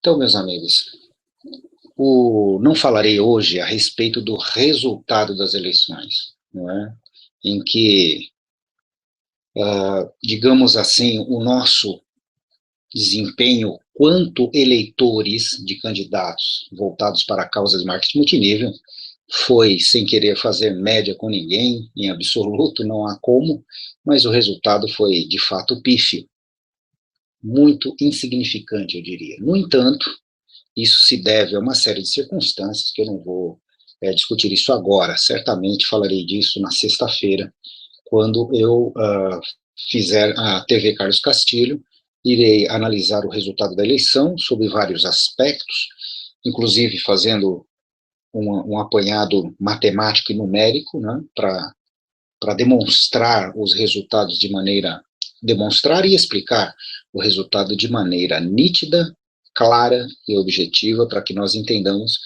Então, meus amigos, não falarei hoje a respeito do resultado das eleições, não é? Em que, digamos assim, o nosso desempenho quanto eleitores de candidatos voltados para causas de marketing multinível foi, sem querer fazer média com ninguém, em absoluto, não há como, mas o resultado foi, de fato, pífio, muito insignificante, eu diria. No entanto, isso se deve a uma série de circunstâncias que eu não vou discutir isso agora. Certamente falarei disso na sexta-feira, quando eu fizer a TV Carlos Castilho. Irei analisar o resultado da eleição sob vários aspectos, inclusive fazendo um apanhado matemático e numérico, né, para demonstrar os resultados demonstrar e explicar o resultado de maneira nítida, clara e objetiva, para que nós entendamos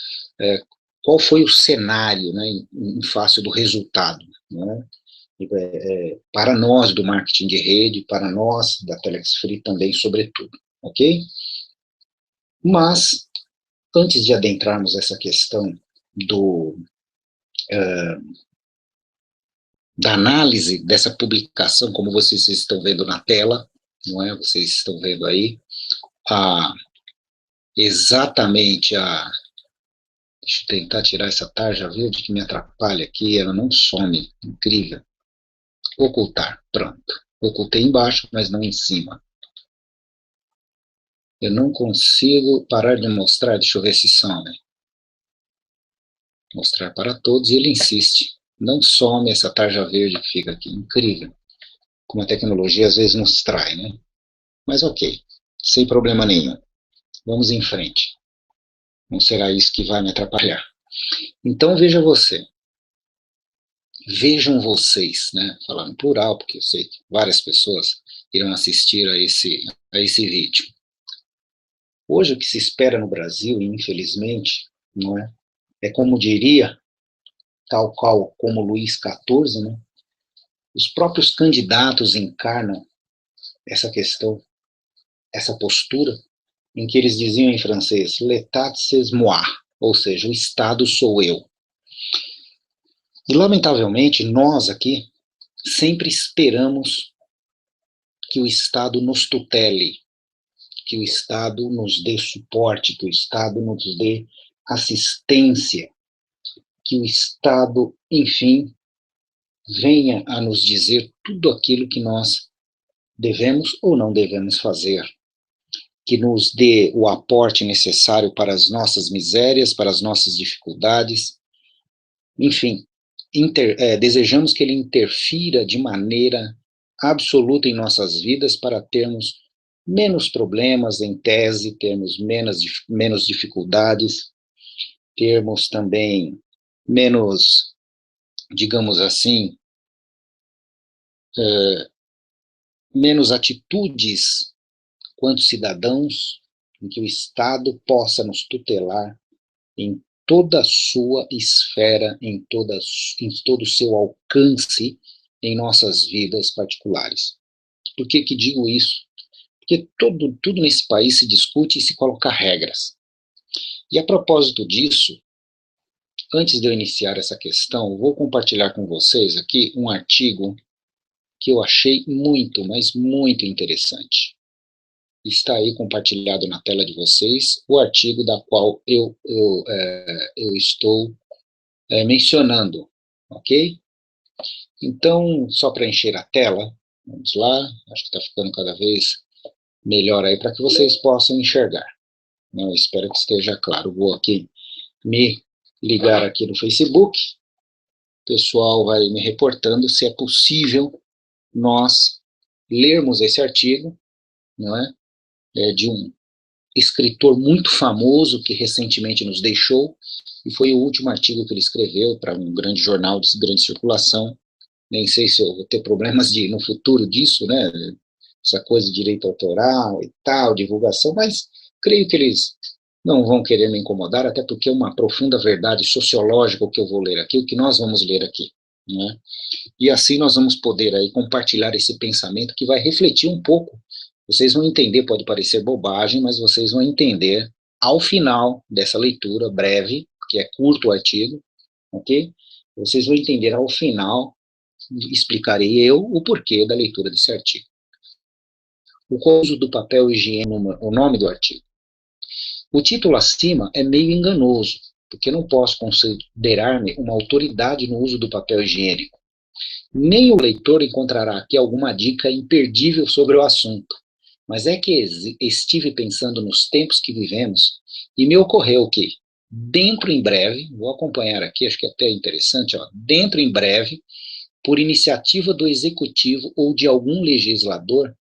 qual foi o cenário, né, em face do resultado, né, para nós do marketing de rede, para nós da Telex Free também, sobretudo, ok? Mas, antes de adentrarmos essa questão da análise dessa publicação, como vocês estão vendo na tela, não é? Vocês estão vendo aí, exatamente deixa eu tentar tirar essa tarja verde que me atrapalha aqui, ela não some, incrível. Ocultar, pronto. Ocultei embaixo, mas não em cima. Eu não consigo parar de mostrar, deixa eu ver se some. Mostrar para todos, e ele insiste. Não some essa tarja verde que fica aqui, incrível. Como a tecnologia às vezes nos trai, né? Mas ok, sem problema nenhum. Vamos em frente. Não será isso que vai me atrapalhar. Então vejam vocês, né? Falando em plural, porque eu sei que várias pessoas irão assistir a esse vídeo. Hoje o que se espera no Brasil, infelizmente, não é? É como diria, tal qual como Luís XIV, né? Os próprios candidatos encarnam essa questão, essa postura, em que eles diziam em francês, l'état c'est moi, ou seja, o Estado sou eu. E, lamentavelmente, nós aqui sempre esperamos que o Estado nos tutele, que o Estado nos dê suporte, que o Estado nos dê assistência, que o Estado, enfim, venha a nos dizer tudo aquilo que nós devemos ou não devemos fazer, que nos dê o aporte necessário para as nossas misérias, para as nossas dificuldades, enfim, desejamos que ele interfira de maneira absoluta em nossas vidas para termos menos problemas, em tese, termos menos dificuldades, termos também menos, digamos assim, menos atitudes quanto cidadãos, em que o Estado possa nos tutelar em toda a sua esfera, em todo o seu alcance em nossas vidas particulares. Por que digo isso? Porque tudo nesse país se discute e se coloca regras. E a propósito disso, antes de eu iniciar essa questão, vou compartilhar com vocês aqui um artigo que eu achei muito, mas muito interessante. Está aí compartilhado na tela de vocês o artigo da qual eu estou mencionando, ok? Então, só para encher a tela, vamos lá, acho que está ficando cada vez melhor aí para que vocês possam enxergar. Eu espero que esteja claro. Vou aqui me ligar aqui no Facebook, o pessoal vai me reportando se é possível nós lermos esse artigo, não é? De um escritor muito famoso que recentemente nos deixou, e foi o último artigo que ele escreveu para um grande jornal de grande circulação. Nem sei se eu vou ter problemas no futuro disso, né? Essa coisa de direito autoral e tal, divulgação, mas creio que eles não vão querer me incomodar, até porque é uma profunda verdade sociológica o que eu vou ler aqui, o que nós vamos ler aqui, né? E assim nós vamos poder aí compartilhar esse pensamento que vai refletir um pouco. Vocês vão entender, pode parecer bobagem, mas vocês vão entender ao final dessa leitura breve, que é curto o artigo, ok? Vocês vão entender ao final, explicarei eu o porquê da leitura desse artigo. O uso do papel higiênico, o nome do artigo. O título acima é meio enganoso, porque não posso considerar-me uma autoridade no uso do papel higiênico. Nem o leitor encontrará aqui alguma dica imperdível sobre o assunto, mas é que estive pensando nos tempos que vivemos e me ocorreu que, dentro em breve, vou acompanhar aqui, acho que é até interessante, dentro em breve, por iniciativa do executivo ou de algum legislador,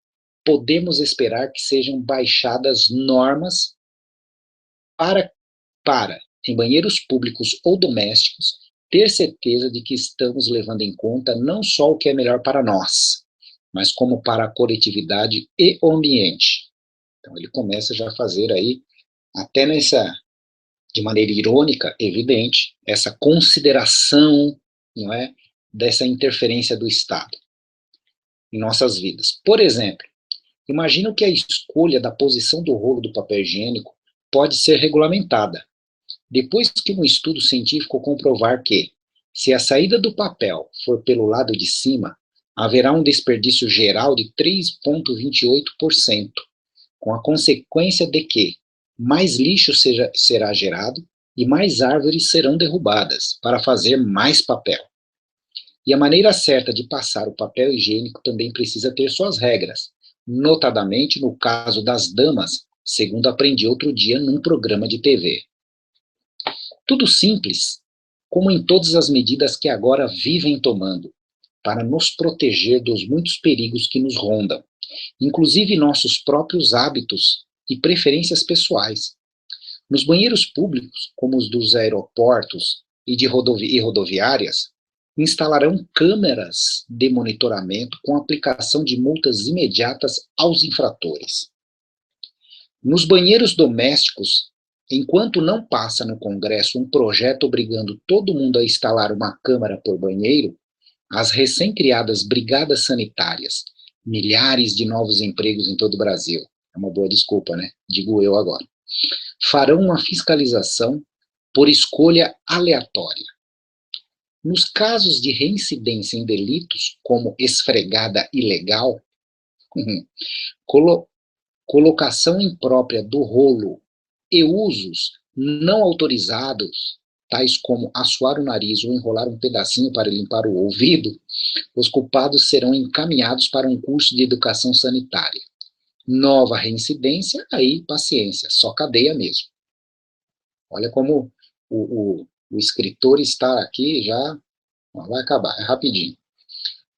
podemos esperar que sejam baixadas normas para, em banheiros públicos ou domésticos, ter certeza de que estamos levando em conta não só o que é melhor para nós, mas como para a coletividade e o ambiente. Então ele começa já a fazer aí, até de maneira irônica, evidente, essa consideração, não é, dessa interferência do Estado em nossas vidas. Por exemplo, imagino que a escolha da posição do rolo do papel higiênico pode ser regulamentada. Depois que um estudo científico comprovar que, se a saída do papel for pelo lado de cima, haverá um desperdício geral de 3,28%, com a consequência de que mais lixo será gerado e mais árvores serão derrubadas para fazer mais papel. E a maneira certa de passar o papel higiênico também precisa ter suas regras, notadamente no caso das damas, segundo aprendi outro dia num programa de TV. Tudo simples, como em todas as medidas que agora vivem tomando, para nos proteger dos muitos perigos que nos rondam, inclusive nossos próprios hábitos e preferências pessoais. Nos banheiros públicos, como os dos aeroportos e rodoviárias, instalarão câmeras de monitoramento com aplicação de multas imediatas aos infratores. Nos banheiros domésticos, enquanto não passa no Congresso um projeto obrigando todo mundo a instalar uma câmara por banheiro, as recém-criadas brigadas sanitárias, milhares de novos empregos em todo o Brasil, é uma boa desculpa, né? Digo eu agora, farão uma fiscalização por escolha aleatória. Nos casos de reincidência em delitos, como esfregada ilegal, colocação imprópria do rolo e usos não autorizados, tais como assoar o nariz ou enrolar um pedacinho para limpar o ouvido, os culpados serão encaminhados para um curso de educação sanitária. Nova reincidência, aí paciência, só cadeia mesmo. Olha como o escritor está aqui já, vai acabar, é rapidinho.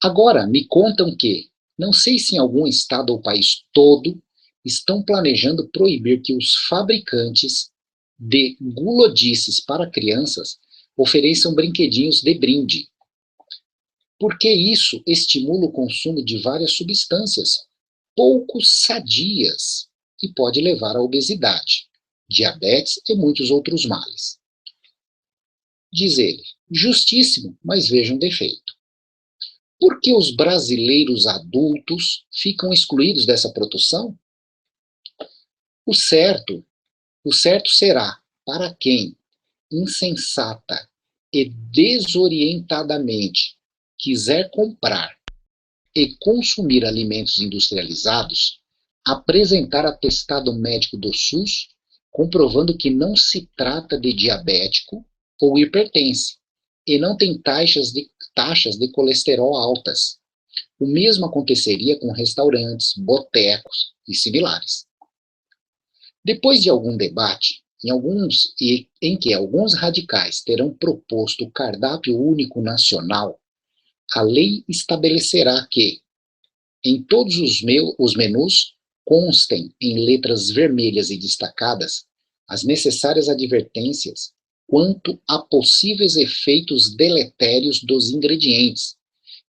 Agora, me contam que, não sei se em algum estado ou país todo, estão planejando proibir que os fabricantes de gulodices para crianças ofereçam brinquedinhos de brinde. Porque isso estimula o consumo de várias substâncias pouco sadias e pode levar à obesidade, diabetes e muitos outros males. Diz ele, justíssimo, mas veja um defeito. Por que os brasileiros adultos ficam excluídos dessa proteção? O certo será para quem, insensata e desorientadamente, quiser comprar e consumir alimentos industrializados, apresentar atestado médico do SUS, comprovando que não se trata de diabético ou hipertense, e não tem taxas de colesterol altas. O mesmo aconteceria com restaurantes, botecos e similares. Depois de algum debate, em que alguns radicais terão proposto o cardápio único nacional, a lei estabelecerá que, em todos os menus, constem em letras vermelhas e destacadas as necessárias advertências quanto a possíveis efeitos deletérios dos ingredientes,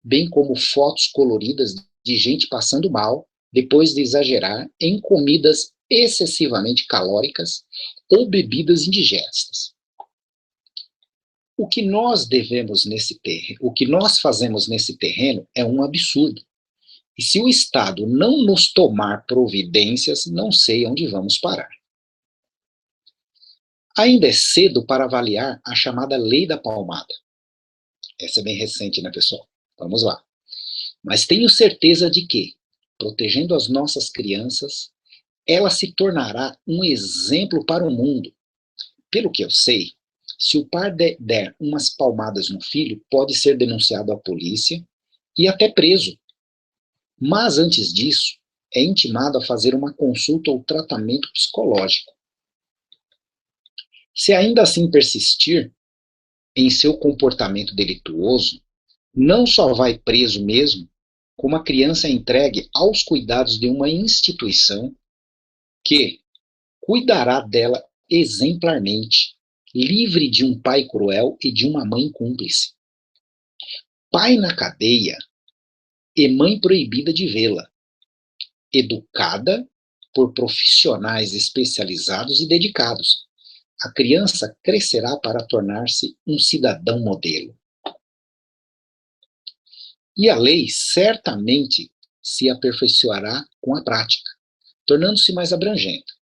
bem como fotos coloridas de gente passando mal depois de exagerar em comidas excessivamente calóricas ou bebidas indigestas. O que nós fazemos nesse terreno é um absurdo. E se o Estado não nos tomar providências, não sei onde vamos parar. Ainda é cedo para avaliar a chamada lei da palmada. Essa é bem recente, né, pessoal? Vamos lá. Mas tenho certeza de que, protegendo as nossas crianças, ela se tornará um exemplo para o mundo. Pelo que eu sei, se o pai der umas palmadas no filho, pode ser denunciado à polícia e até preso. Mas antes disso, é intimado a fazer uma consulta ou tratamento psicológico. Se ainda assim persistir em seu comportamento delituoso, não só vai preso mesmo, como a criança é entregue aos cuidados de uma instituição que cuidará dela exemplarmente, livre de um pai cruel e de uma mãe cúmplice. Pai na cadeia e mãe proibida de vê-la, educada por profissionais especializados e dedicados. A criança crescerá para tornar-se um cidadão modelo. E a lei certamente se aperfeiçoará com a prática, tornando-se mais abrangente.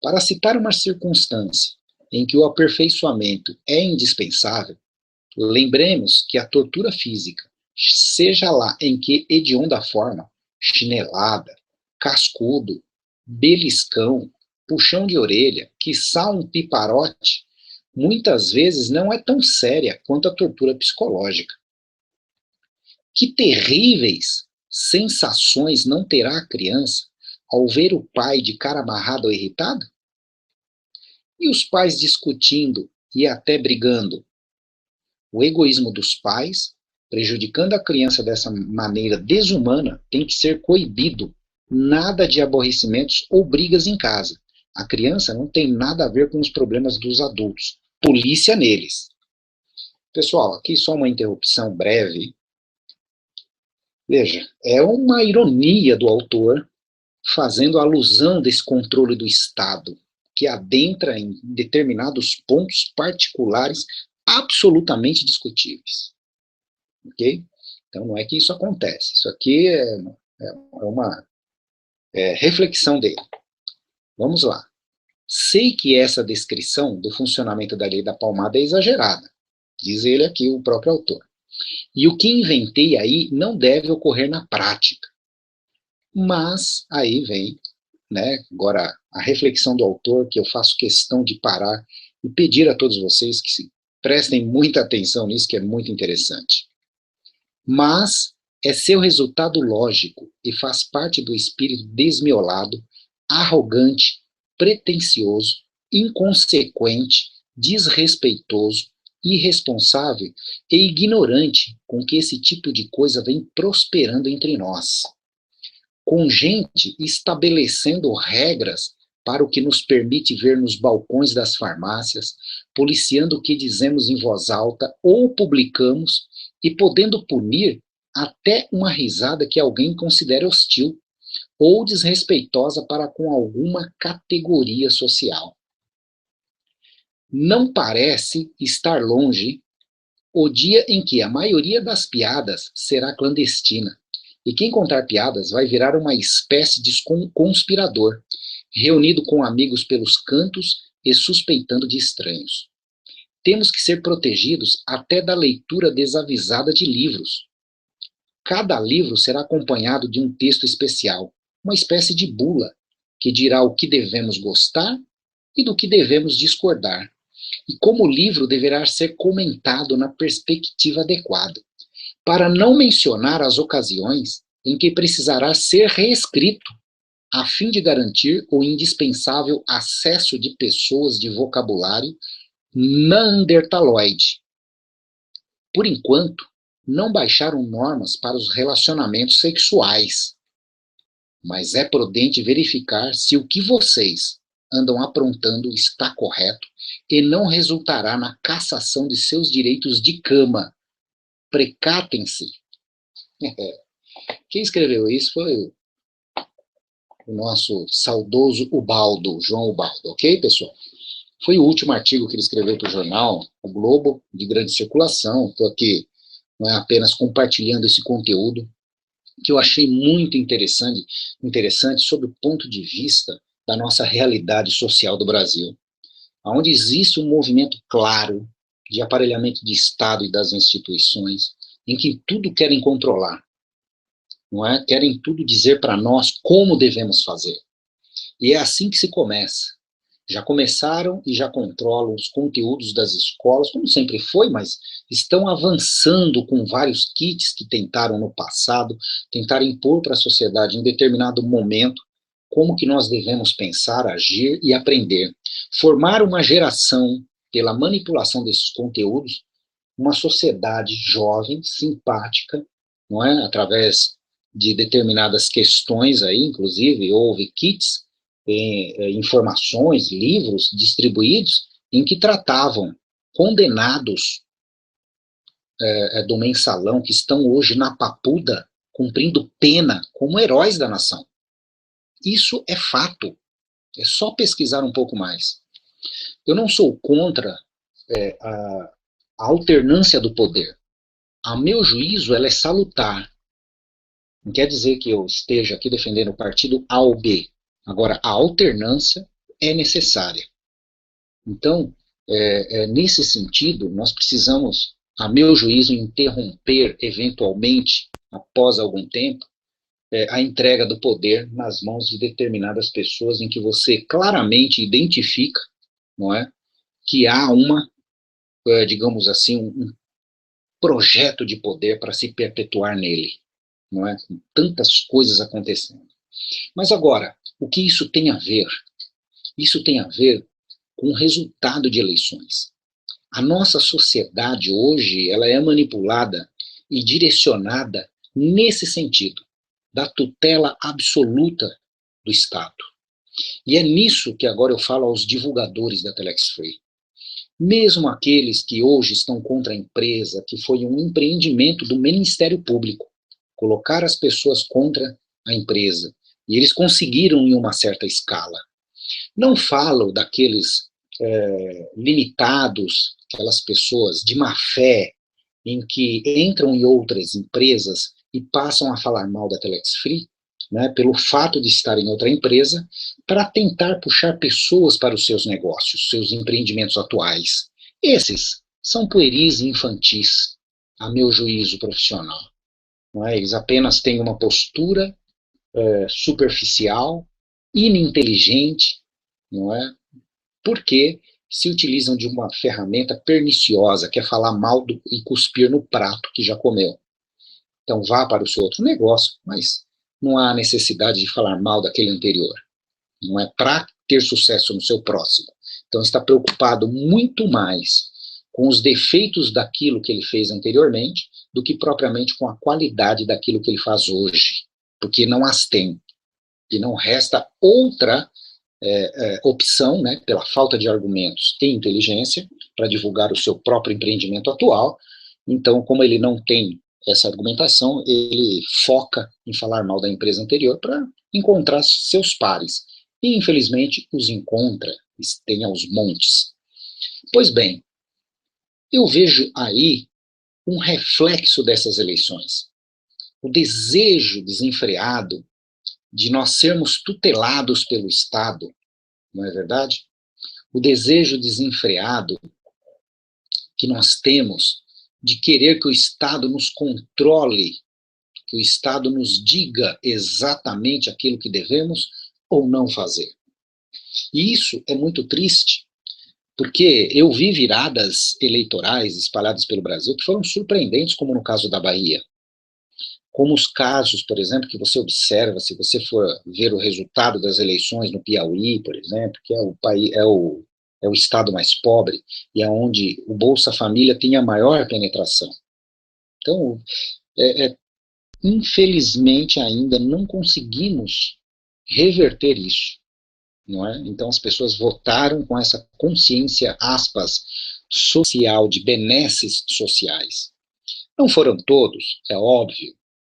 Para citar uma circunstância em que o aperfeiçoamento é indispensável, lembremos que a tortura física, seja lá em que hedionda forma, chinelada, cascudo, beliscão, puxão de orelha, quiçá um piparote, muitas vezes não é tão séria quanto a tortura psicológica. Que terríveis sensações não terá a criança ao ver o pai de cara amarrada ou irritado? E os pais discutindo e até brigando? O egoísmo dos pais, prejudicando a criança dessa maneira desumana, tem que ser coibido. Nada de aborrecimentos ou brigas em casa. A criança não tem nada a ver com os problemas dos adultos. Polícia neles. Pessoal, aqui só uma interrupção breve. Veja, é uma ironia do autor fazendo alusão desse controle do Estado, que adentra em determinados pontos particulares absolutamente discutíveis. Ok? Então, não é que isso acontece. Isso aqui é uma reflexão dele. Vamos lá. Sei que essa descrição do funcionamento da lei da palmada é exagerada, diz ele aqui, o próprio autor. E o que inventei aí não deve ocorrer na prática. Mas aí vem, né, agora a reflexão do autor, que eu faço questão de parar e pedir a todos vocês que prestem muita atenção nisso, que é muito interessante. Mas é seu resultado lógico e faz parte do espírito desmiolado, arrogante, pretensioso, inconsequente, desrespeitoso, irresponsável e ignorante com que esse tipo de coisa vem prosperando entre nós. Com gente estabelecendo regras para o que nos permite ver nos balcões das farmácias, policiando o que dizemos em voz alta ou publicamos e podendo punir até uma risada que alguém considere hostil ou desrespeitosa para com alguma categoria social. Não parece estar longe o dia em que a maioria das piadas será clandestina, e quem contar piadas vai virar uma espécie de conspirador, reunido com amigos pelos cantos e suspeitando de estranhos. Temos que ser protegidos até da leitura desavisada de livros. Cada livro será acompanhado de um texto especial, uma espécie de bula, que dirá o que devemos gostar e do que devemos discordar, e como o livro deverá ser comentado na perspectiva adequada, para não mencionar as ocasiões em que precisará ser reescrito, a fim de garantir o indispensável acesso de pessoas de vocabulário neandertaloide. Por enquanto, não baixaram normas para os relacionamentos sexuais, mas é prudente verificar se o que vocês andam aprontando está correto e não resultará na cassação de seus direitos de cama. Precatem-se. Quem escreveu isso foi o nosso saudoso Ubaldo, João Ubaldo, ok, pessoal? Foi o último artigo que ele escreveu para o jornal O Globo, de grande circulação. Estou aqui, não é apenas compartilhando esse conteúdo, que eu achei muito interessante sob o ponto de vista da nossa realidade social do Brasil. onde existe um movimento claro de aparelhamento de Estado e das instituições, em que tudo querem controlar, não é? Querem tudo dizer para nós como devemos fazer. E é assim que se começa. Já começaram e já controlam os conteúdos das escolas, como sempre foi, mas estão avançando com vários kits que tentaram no passado, tentaram impor para a sociedade em determinado momento como que nós devemos pensar, agir e aprender. Formar uma geração, pela manipulação desses conteúdos, uma sociedade jovem, simpática, não é? Através de determinadas questões aí, inclusive, houve kits, informações, livros distribuídos, em que tratavam condenados do mensalão, que estão hoje na papuda, cumprindo pena, como heróis da nação. Isso é fato. É só pesquisar um pouco mais. Eu não sou contra a alternância do poder. A meu juízo, ela é salutar. Não quer dizer que eu esteja aqui defendendo o partido A ou B. Agora, a alternância é necessária. Então, nesse sentido, nós precisamos, a meu juízo, interromper, eventualmente, após algum tempo, a entrega do poder nas mãos de determinadas pessoas em que você claramente identifica, não é, que há digamos assim, um projeto de poder para se perpetuar nele, não é? Com tantas coisas acontecendo. Mas agora, o que isso tem a ver? Isso tem a ver com o resultado de eleições. A nossa sociedade hoje, ela é manipulada e direcionada nesse sentido, da tutela absoluta do Estado. E é nisso que agora eu falo aos divulgadores da Telex Free. Mesmo aqueles que hoje estão contra a empresa, que foi um empreendimento do Ministério Público, colocar as pessoas contra a empresa. E eles conseguiram em uma certa escala. Não falo daqueles limitados, aquelas pessoas de má fé, em que entram em outras empresas e passam a falar mal da Telex Free, né, pelo fato de estar em outra empresa, para tentar puxar pessoas para os seus negócios, seus empreendimentos atuais. Esses são pueris e infantis, a meu juízo profissional. Não é? Eles apenas têm uma postura superficial, ininteligente, não é? Porque se utilizam de uma ferramenta perniciosa, que é falar mal e cuspir no prato que já comeu. Então vá para o seu outro negócio, mas não há necessidade de falar mal daquele anterior. Não é para ter sucesso no seu próximo. Então está preocupado muito mais com os defeitos daquilo que ele fez anteriormente do que propriamente com a qualidade daquilo que ele faz hoje, porque não as tem. E não resta outra opção, né, pela falta de argumentos e inteligência, para divulgar o seu próprio empreendimento atual. Então, como ele não tem essa argumentação, ele foca em falar mal da empresa anterior para encontrar seus pares. E, infelizmente, os encontra, tem aos montes. Pois bem, eu vejo aí um reflexo dessas eleições. O desejo desenfreado de nós sermos tutelados pelo Estado, não é verdade? O desejo desenfreado que nós temos de querer que o Estado nos controle, que o Estado nos diga exatamente aquilo que devemos ou não fazer. E isso é muito triste, porque eu vi viradas eleitorais espalhadas pelo Brasil que foram surpreendentes, como no caso da Bahia. Como os casos, por exemplo, que você observa, se você for ver o resultado das eleições no Piauí, por exemplo, que é o estado mais pobre e é onde o Bolsa Família tem a maior penetração. Então, infelizmente ainda não conseguimos reverter isso, não é? Então as pessoas votaram com essa consciência, aspas, social, de benesses sociais. Não foram todos, é óbvio.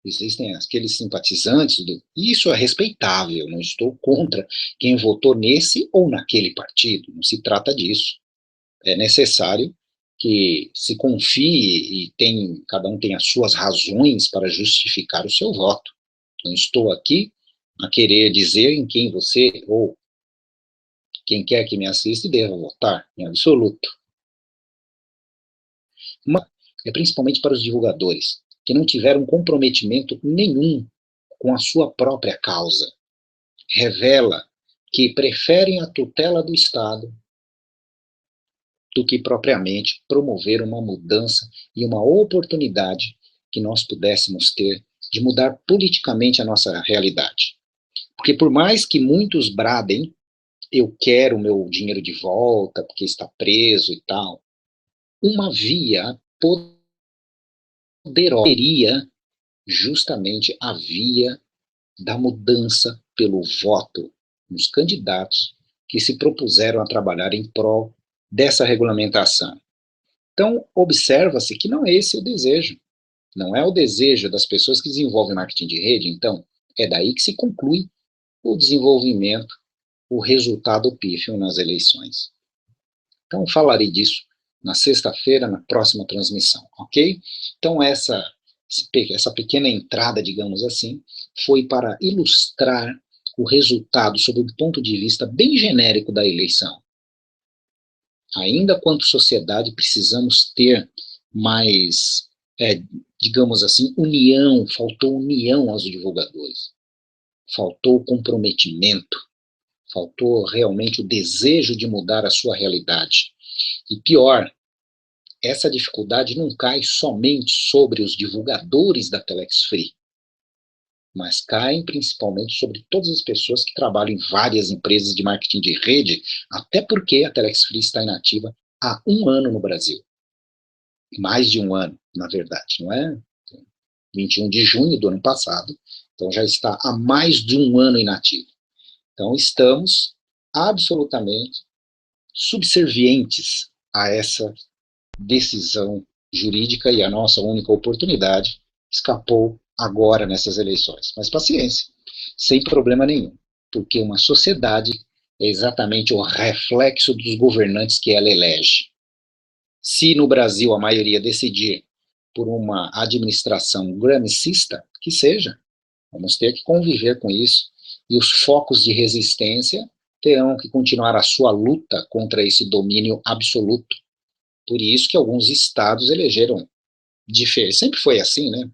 Existem aqueles simpatizantes, e isso é respeitável, não estou contra quem votou nesse ou naquele partido, não se trata disso. É necessário que se confie e cada um tem as suas razões para justificar o seu voto. Não estou aqui a querer dizer em quem você, ou Quem quer que me assista deva votar, em absoluto. Mas é principalmente para os divulgadores, que não tiveram comprometimento nenhum com a sua própria causa. Revela que preferem a tutela do Estado do que propriamente promover uma mudança e uma oportunidade que nós pudéssemos ter de mudar politicamente a nossa realidade. Porque por mais que muitos bradem, eu quero o meu dinheiro de volta, porque está preso e tal, uma via poderosa seria justamente a via da mudança pelo voto nos candidatos que se propuseram a trabalhar em prol dessa regulamentação. Então, observa-se que não é esse o desejo. Não é o desejo das pessoas que desenvolvem marketing de rede, então, é daí que se conclui o desenvolvimento, o resultado pífio nas eleições. Então, falarei disso na sexta-feira, na próxima transmissão, ok? Então, essa pequena entrada, digamos assim, foi para ilustrar o resultado sob o ponto de vista bem genérico da eleição. Ainda quanto sociedade, precisamos ter mais, digamos assim, união, faltou união aos divulgadores, faltou comprometimento, faltou realmente o desejo de mudar a sua realidade. E pior, essa dificuldade não cai somente sobre os divulgadores da Telex Free, mas caem principalmente sobre todas as pessoas que trabalham em várias empresas de marketing de rede, até porque a Telex Free está inativa há 1 ano no Brasil. Mais de 1 ano, na verdade, não é? 21 de junho do ano passado, então já está há mais de 1 ano inativo. Então estamos absolutamente subservientes a essa decisão jurídica e a nossa única oportunidade escapou agora nessas eleições. Mas paciência, sem problema nenhum, porque uma sociedade é exatamente o reflexo dos governantes que ela elege. Se no Brasil a maioria decidir por uma administração gramscista, que seja, vamos ter que conviver com isso, e os focos de resistência terão que continuar a sua luta contra esse domínio absoluto. Por isso que alguns estados elegeram diferentes. Sempre foi assim, né?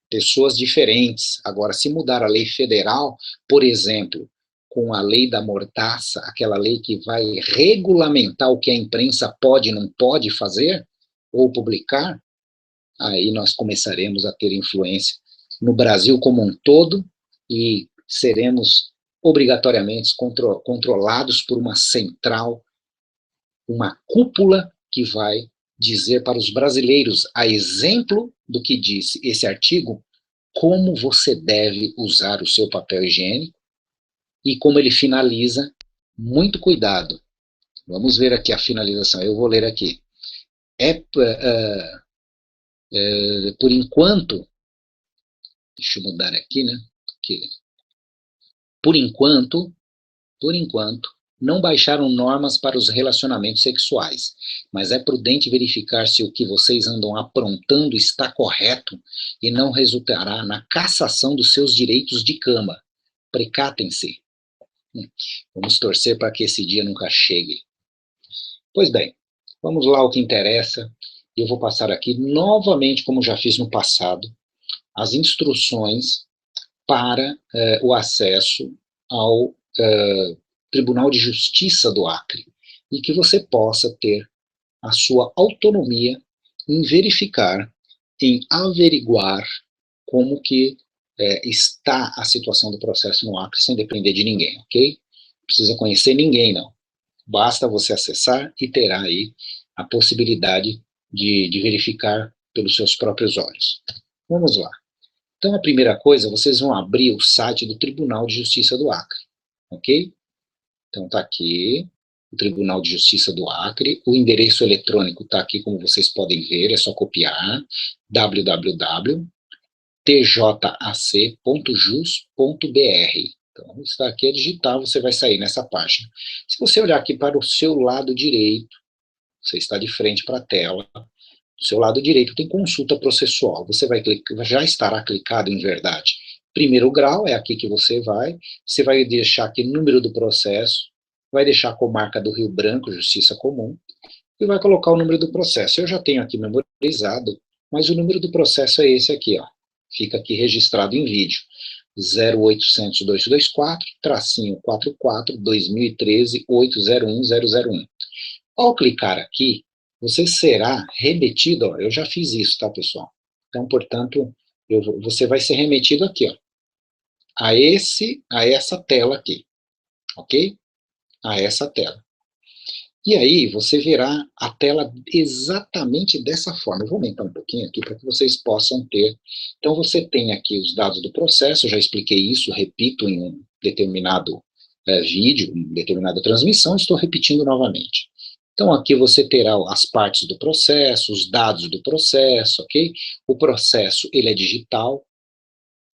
Pessoas diferentes. Agora, se mudar a lei federal, por exemplo, com a lei da mordaça, aquela lei que vai regulamentar o que a imprensa pode e não pode fazer, ou publicar, aí nós começaremos a ter influência no Brasil como um todo e seremos obrigatoriamente controlados por uma central, uma cúpula que vai dizer para os brasileiros, a exemplo do que disse esse artigo, como você deve usar o seu papel higiênico e como ele finaliza, muito cuidado. Vamos ver aqui a finalização, eu vou ler aqui. Por enquanto, deixa eu mudar aqui, né? Porque, por enquanto, não baixaram normas para os relacionamentos sexuais, mas é prudente verificar se o que vocês andam aprontando está correto e não resultará na cassação dos seus direitos de cama. Precatem-se. Vamos torcer para que esse dia nunca chegue. Pois bem, vamos lá ao que interessa. Eu vou passar aqui novamente, como já fiz no passado, as instruções para o acesso ao Tribunal de Justiça do Acre, e que você possa ter a sua autonomia em verificar, em averiguar como que está a situação do processo no Acre, sem depender de ninguém, ok? Não precisa conhecer ninguém, não. Basta você acessar e terá aí a possibilidade de verificar pelos seus próprios olhos. Vamos lá. Então, a primeira coisa, vocês vão abrir o site do Tribunal de Justiça do Acre, ok? Então, está aqui, o Tribunal de Justiça do Acre, o endereço eletrônico está aqui, como vocês podem ver, é só copiar, www.tjac.jus.br. Então, está aqui, é digitar, você vai sair nessa página. Se você olhar aqui para o seu lado direito, você está de frente para a tela, do seu lado direito tem consulta processual, você vai clicar, já estará clicado em verdade. Primeiro grau, é aqui que você vai deixar aqui o número do processo, vai deixar a comarca do Rio Branco, Justiça Comum, e vai colocar o número do processo. Eu já tenho aqui memorizado, mas o número do processo é esse aqui, ó. Fica aqui registrado em vídeo. 0800-224, tracinho 44, 2013, 801001. Ao clicar aqui, você será remetido, ó, eu já fiz isso, tá, pessoal? Então, portanto, você vai ser remetido aqui, ó, a essa tela aqui, ok? A essa tela. E aí, você verá a tela exatamente dessa forma. Eu vou aumentar um pouquinho aqui para que vocês possam ter. Então, você tem aqui os dados do processo, eu já expliquei isso, repito em um determinado vídeo, em determinada transmissão, estou repetindo novamente. Então, aqui você terá as partes do processo, os dados do processo, ok? O processo, ele é digital.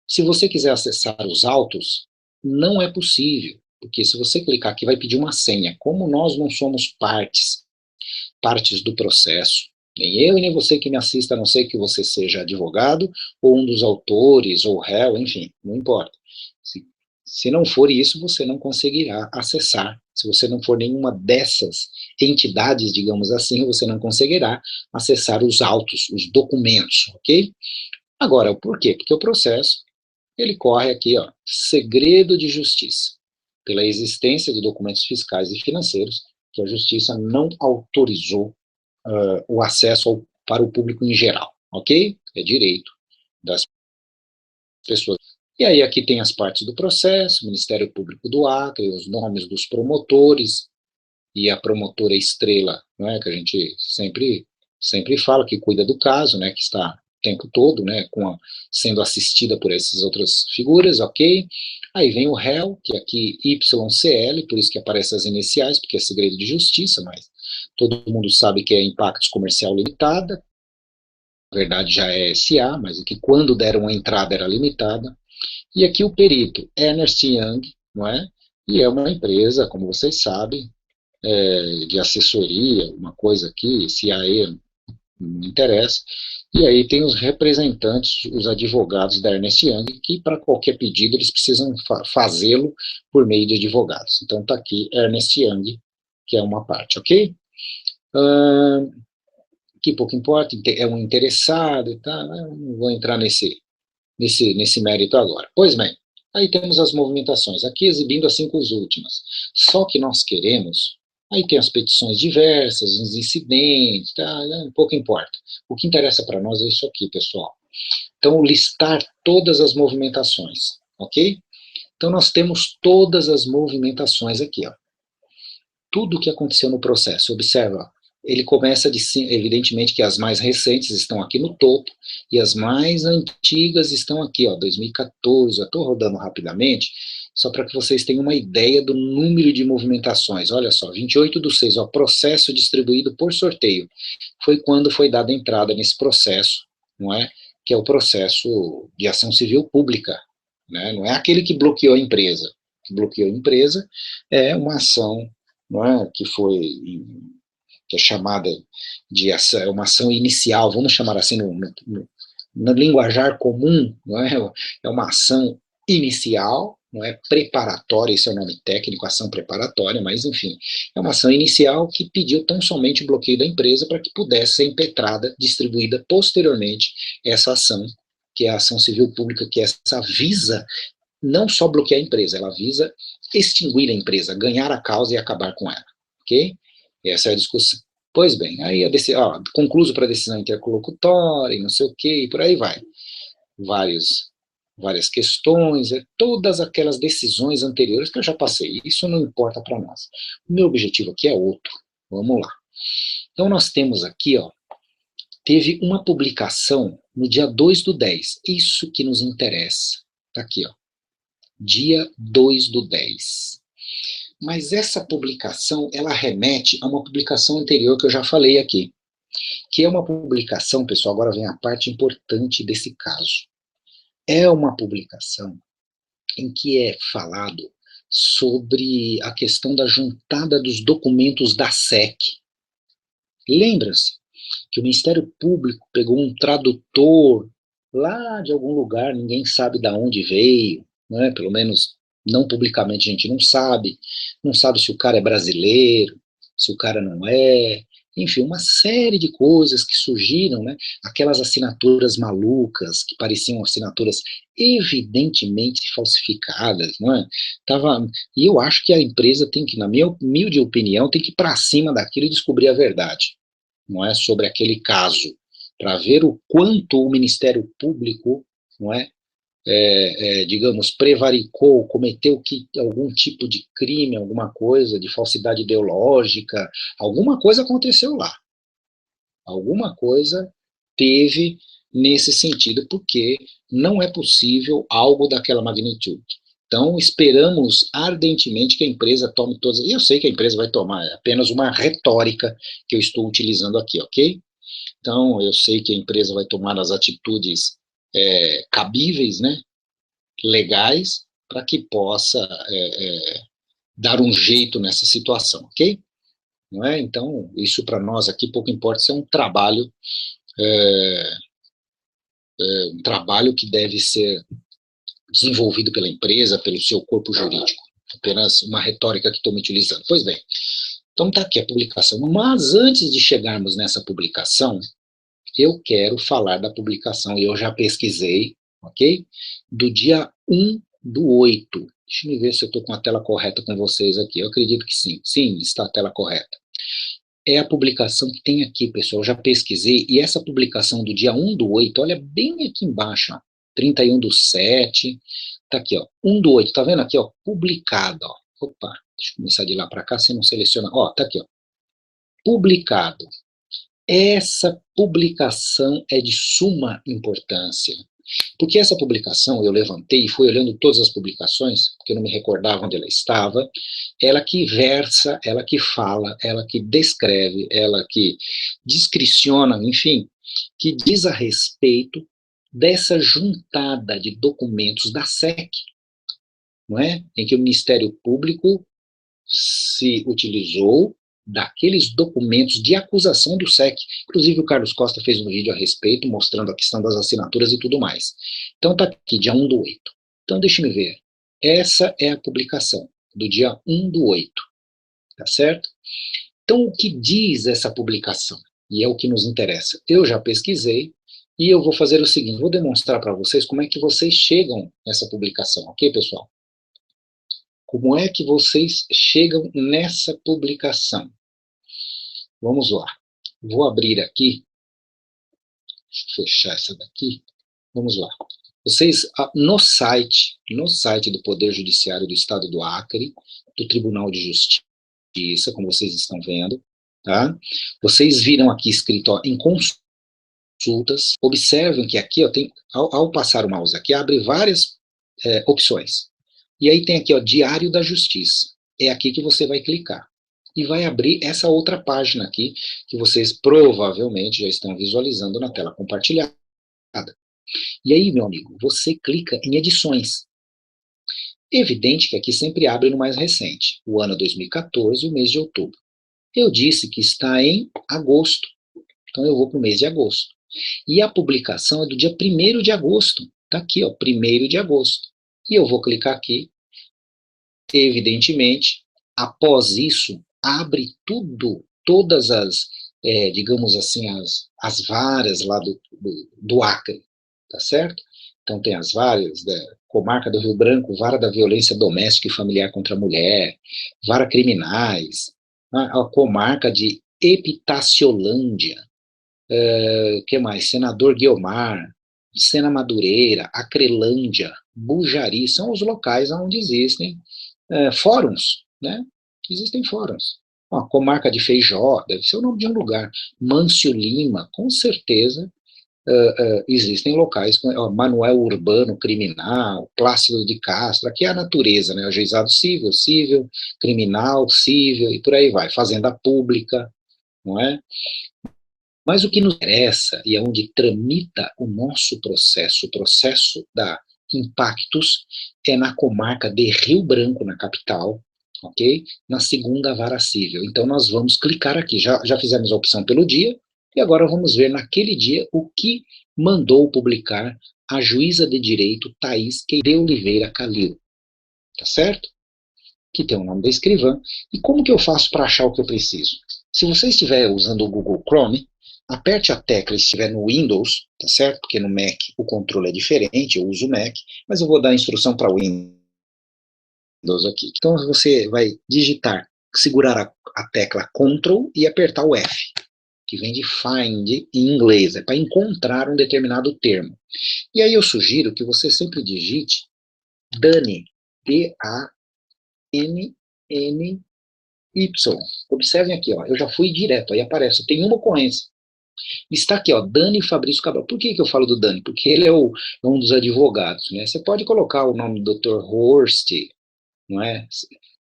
Se você quiser acessar os autos, não é possível, porque se você clicar aqui vai pedir uma senha. Como nós não somos partes do processo, nem eu e nem você que me assista, a não ser que você seja advogado, ou um dos autores, ou réu, enfim, não importa. Se não for isso, você não conseguirá acessar. Se você não for nenhuma dessas entidades, digamos assim, você não conseguirá acessar os autos, os documentos, ok? Agora, por quê? Porque o processo, ele corre aqui, ó, segredo de justiça, pela existência de documentos fiscais e financeiros que a justiça não autorizou o acesso para o público em geral, ok? É direito das pessoas. E aí aqui tem as partes do processo, Ministério Público do Acre, os nomes dos promotores e a promotora estrela, não é, que a gente sempre fala que cuida do caso, né, que está o tempo todo, né, sendo assistida por essas outras figuras, ok? Aí vem o réu, que aqui YCL, por isso que aparecem as iniciais, porque é segredo de justiça, mas todo mundo sabe que é Impactos Comercial Limitada, na verdade já é SA, mas que quando deram a entrada era limitada. E aqui o perito, Ernst Young, não é? E é uma empresa, como vocês sabem, de assessoria, uma coisa aqui, CIA, não interessa. E aí tem os representantes, os advogados da Ernst Young, que para qualquer pedido eles precisam fazê-lo por meio de advogados. Então está aqui Ernst Young, que é uma parte, ok? Que pouco importa, é um interessado e tal, não vou entrar nesse mérito agora. Pois bem, aí temos as movimentações, aqui exibindo as 5 últimas. Só que nós queremos, aí tem as petições diversas, os incidentes, tá, pouco importa. O que interessa para nós é isso aqui, pessoal. Então, listar todas as movimentações, ok? Então, nós temos todas as movimentações aqui, ó. Tudo o que aconteceu no processo, observa, ele começa evidentemente que as mais recentes estão aqui no topo, e as mais antigas estão aqui, ó, 2014, estou rodando rapidamente, só para que vocês tenham uma ideia do número de movimentações. Olha só, 28/6, ó, processo distribuído por sorteio, foi quando foi dada entrada nesse processo, não é? Que é o processo de ação civil pública, né? Não é aquele que bloqueou a empresa. O que bloqueou a empresa é uma ação, não é? Que é chamada de ação, uma ação inicial, vamos chamar assim no linguajar comum, não é? É uma ação inicial, não é preparatória, esse é o nome técnico, ação preparatória, mas enfim, é uma ação inicial que pediu tão somente o bloqueio da empresa para que pudesse ser impetrada, distribuída posteriormente essa ação, que é a ação civil pública, que essa visa não só bloquear a empresa, ela visa extinguir a empresa, ganhar a causa e acabar com ela, ok? Essa é a discussão. Pois bem, aí concluso para a decisão interlocutória, e não sei o quê, e por aí vai. Várias questões, todas aquelas decisões anteriores que eu já passei, isso não importa para nós. O meu objetivo aqui é outro, vamos lá. Então nós temos aqui, ó, teve uma publicação no dia 2/10, isso que nos interessa, tá aqui, ó, dia 2/10. Mas essa publicação, ela remete a uma publicação anterior que eu já falei aqui, que é uma publicação, pessoal, agora vem a parte importante desse caso. É uma publicação em que é falado sobre a questão da juntada dos documentos da SEC. Lembra-se que o Ministério Público pegou um tradutor lá de algum lugar, ninguém sabe de onde veio, né? Pelo menos não publicamente a gente não sabe se o cara é brasileiro, se o cara não é, enfim, uma série de coisas que surgiram, né? Aquelas assinaturas malucas, que pareciam assinaturas evidentemente falsificadas, não é? E eu acho que a empresa tem que, na minha humilde opinião, tem que ir para cima daquilo e descobrir a verdade, não é? Sobre aquele caso, para ver o quanto o Ministério Público, não é? Digamos, prevaricou, cometeu algum tipo de crime, alguma coisa de falsidade ideológica, alguma coisa aconteceu lá, alguma coisa teve nesse sentido, porque não é possível algo daquela magnitude. Então, esperamos ardentemente que a empresa tome todas, e eu sei que a empresa vai tomar, é apenas uma retórica que eu estou utilizando aqui, ok? Então, eu sei que a empresa vai tomar as atitudes cabíveis, né, legais, para que possa dar um jeito nessa situação, ok? Não é? Então, isso para nós aqui pouco importa, isso é é, um trabalho que deve ser desenvolvido pela empresa, pelo seu corpo jurídico. Apenas uma retórica que estou me utilizando. Pois bem, então está aqui a publicação. Mas antes de chegarmos nessa publicação, eu quero falar da publicação, e eu já pesquisei, ok? Do dia 1/8. Deixa eu ver se eu estou com a tela correta com vocês aqui. Eu acredito que sim. Sim, está a tela correta. É a publicação que tem aqui, pessoal. Eu já pesquisei, e essa publicação do dia 1/8, olha bem aqui embaixo, ó, 31/7, tá aqui, ó, 1/8, tá vendo aqui, ó, publicado, ó. Opa, deixa eu começar de lá para cá, você não seleciona, ó, tá aqui, ó, publicado. Essa publicação é de suma importância, porque essa publicação eu levantei e fui olhando todas as publicações, porque eu não me recordava onde ela estava, ela que versa, ela que fala, ela que descreve, ela que descriciona, enfim, que diz a respeito dessa juntada de documentos da SEC, não é? Em que o Ministério Público se utilizou daqueles documentos de acusação do SEC. Inclusive o Carlos Costa fez um vídeo a respeito, mostrando a questão das assinaturas e tudo mais. Então tá aqui, dia 1/8. Então deixa eu ver. Essa é a publicação do dia 1/8, tá certo? Então o que diz essa publicação? E é o que nos interessa. Eu já pesquisei e eu vou fazer o seguinte, vou demonstrar para vocês como é que vocês chegam nessa publicação, ok, pessoal? Como é que vocês chegam nessa publicação? Vamos lá. Vou abrir aqui. Deixa eu fechar essa daqui. Vamos lá. Vocês, no site do Poder Judiciário do Estado do Acre, do Tribunal de Justiça, como vocês estão vendo, tá? Vocês viram aqui escrito, ó, em consultas. Observem que aqui, ó, tem, ao passar o mouse aqui, abre várias opções. E aí tem aqui, ó, Diário da Justiça. É aqui que você vai clicar. E vai abrir essa outra página aqui, que vocês provavelmente já estão visualizando na tela compartilhada. E aí, meu amigo, você clica em edições. Evidente que aqui sempre abre no mais recente, o ano 2014 e o mês de outubro. Eu disse que está em agosto, então eu vou para o mês de agosto. E a publicação é do dia 1º de agosto. Está aqui, ó, 1º de agosto. E eu vou clicar aqui. Evidentemente, após isso, abre todas as, digamos assim, as varas lá do Acre, tá certo? Então tem as varas da Comarca do Rio Branco, Vara da Violência Doméstica e Familiar contra a Mulher, Vara Criminais, a Comarca de Epitaciolândia, que mais? Senador Guiomar, Sena Madureira, Acrelândia, Bujari, são os locais onde existem fóruns, né? Existem fóruns. Ó, Comarca de Feijó, deve ser o nome de um lugar. Mâncio Lima, com certeza existem locais, ó, Manuel Urbano Criminal, Plácido de Castro, aqui é a natureza, né? Ajuizado civil, civil, criminal, civil, e por aí vai. Fazenda Pública, não é? Mas o que nos interessa, e é onde tramita o nosso processo, o processo da Impactos, é na comarca de Rio Branco, na capital, ok? Na segunda vara civil. Então nós vamos clicar aqui, já fizemos a opção pelo dia, e agora vamos ver naquele dia o que mandou publicar a juíza de direito Thaís de Oliveira Calil, tá certo? Que tem o nome da escrivã. E como que eu faço para achar o que eu preciso? Se você estiver usando o Google Chrome, aperte a tecla se estiver no Windows, tá certo? Porque no Mac o controle é diferente, eu uso o Mac, mas eu vou dar a instrução para o Windows aqui. Então você vai digitar, segurar a tecla Ctrl e apertar o F, que vem de find em inglês, é para encontrar um determinado termo. E aí eu sugiro que você sempre digite Dani, D-A-N-N-Y. Observem aqui, ó, eu já fui direto, aí aparece, tem uma ocorrência. Está aqui, ó, Dani Fabrício Cabral. Por que eu falo do Dani? Porque ele é um dos advogados, né? Você pode colocar o nome do Dr. Horst, não é?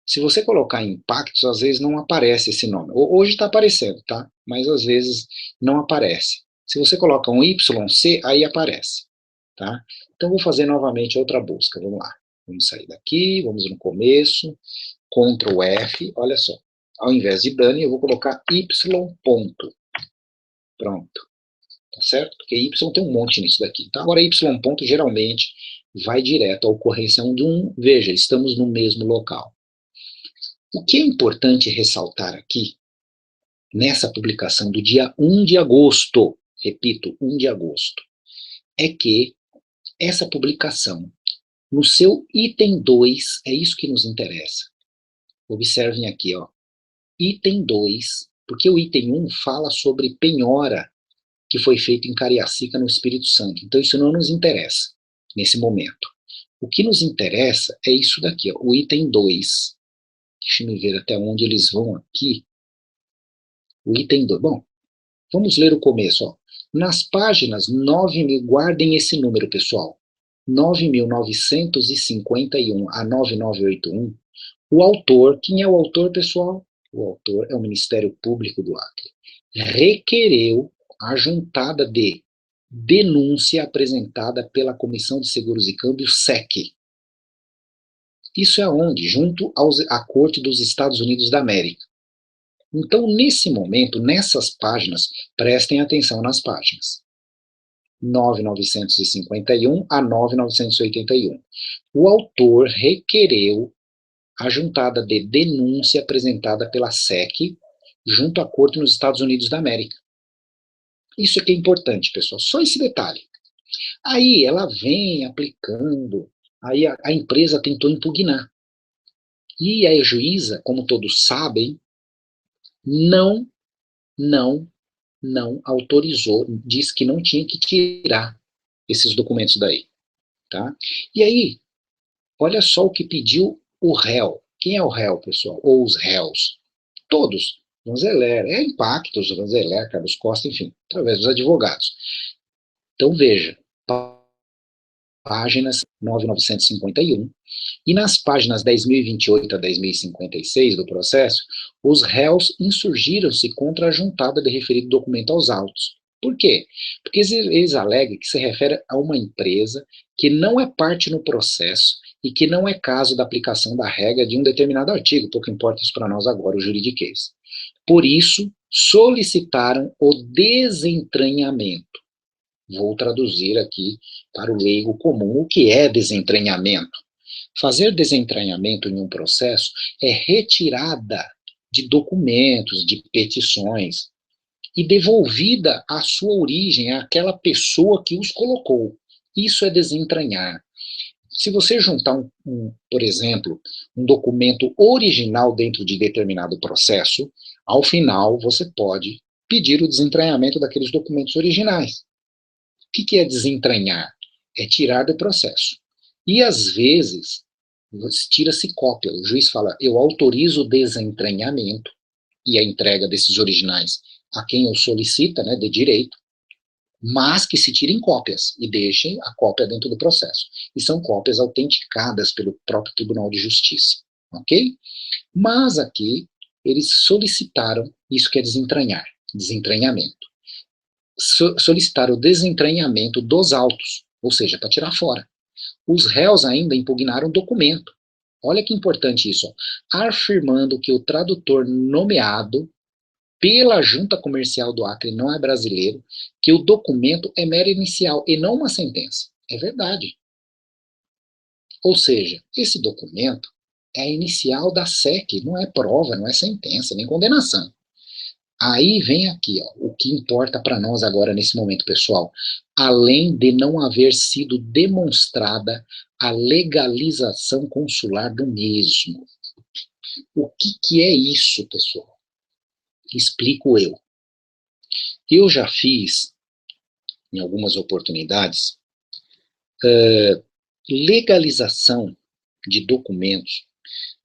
Se você colocar em impactos, às vezes não aparece esse nome. Hoje está aparecendo, tá? Mas às vezes não aparece. Se você coloca um YC, aí aparece, tá? Então vou fazer novamente outra busca. Vamos lá. Vamos sair daqui, vamos no começo, Ctrl F, olha só. Ao invés de Dani, eu vou colocar Y ponto. Pronto. Tá certo? Porque Y tem um monte nisso daqui, tá? Agora, Y ponto geralmente vai direto à ocorrência 1 de 1. Veja, estamos no mesmo local. O que é importante ressaltar aqui, nessa publicação do dia 1 de agosto, repito, 1 de agosto, é que essa publicação, no seu item 2, é isso que nos interessa. Observem aqui, ó, item 2, porque o item 1 fala sobre penhora que foi feito em Cariacica, no Espírito Santo. Então isso não nos interessa nesse momento. O que nos interessa é isso daqui, ó, o item 2. Deixa eu ver até onde eles vão aqui. O item 2. Bom, vamos ler o começo. Ó. Nas páginas 9.000, guardem esse número, pessoal. 9.951 a 9981. O autor, quem é o autor, pessoal? O autor é o Ministério Público do Acre. Requereu a juntada de denúncia apresentada pela Comissão de Seguros e Câmbios, SEC. Isso é onde? Junto à Corte dos Estados Unidos da América. Então, nesse momento, nessas páginas, prestem atenção nas páginas 9.951 a 9.981. O autor requereu a juntada de denúncia apresentada pela SEC junto à Corte nos Estados Unidos da América. Isso aqui é importante, pessoal, só esse detalhe. Aí ela vem aplicando, aí a empresa tentou impugnar. E a juíza, como todos sabem, não autorizou, disse que não tinha que tirar esses documentos daí, tá? E aí, olha só o que pediu o réu. Quem é o réu, pessoal? Ou os réus? Todos. Vanzeler, Impactos, Vanzeler, Carlos Costa, enfim, através dos advogados. Então veja, páginas 9.951, e nas páginas 10.028 a 10.056 do processo, os réus insurgiram-se contra a juntada de referido documento aos autos. Por quê? Porque eles alegam que se refere a uma empresa que não é parte no processo e que não é caso da aplicação da regra de um determinado artigo, pouco importa isso para nós agora, o juridiquês. Por isso, solicitaram o desentranhamento. Vou traduzir aqui para o leigo comum o que é desentranhamento. Fazer desentranhamento em um processo é retirada de documentos, de petições, e devolvida à sua origem, àquela pessoa que os colocou. Isso é desentranhar. Se você juntar, por exemplo, um documento original dentro de determinado processo, ao final você pode pedir o desentranhamento daqueles documentos originais. O que é desentranhar? É tirar do processo. E, às vezes, tira-se cópia. O juiz fala, eu autorizo o desentranhamento e a entrega desses originais a quem eu solicita, né, de direito, mas que se tirem cópias e deixem a cópia dentro do processo. E são cópias autenticadas pelo próprio Tribunal de Justiça. Ok? Mas aqui, eles solicitaram isso que é desentranhar, desentranhamento. Solicitar o desentranhamento dos autos, ou seja, para tirar fora. Os réus ainda impugnaram o documento. Olha que importante isso, ó, afirmando que o tradutor nomeado pela Junta Comercial do Acre não é brasileiro, que o documento é mera inicial e não uma sentença. É verdade. Ou seja, esse documento é a inicial da SEC, não é prova, não é sentença, nem condenação. Aí vem aqui, ó, o que importa para nós agora nesse momento, pessoal. Além de não haver sido demonstrada a legalização consular do mesmo. O que é isso, pessoal? Explico eu. Eu já fiz, em algumas oportunidades, legalização de documentos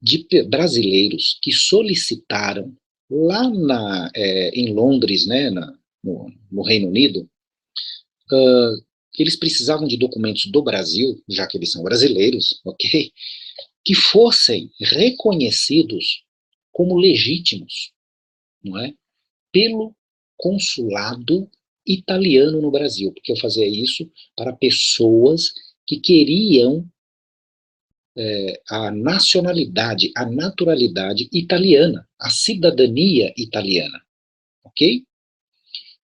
de brasileiros que solicitaram lá em Londres, né, no Reino Unido, eles precisavam de documentos do Brasil, já que eles são brasileiros, ok? Que fossem reconhecidos como legítimos, não é? Pelo consulado italiano no Brasil, porque eu fazia isso para pessoas que queriam a nacionalidade, a naturalidade italiana, a cidadania italiana, ok?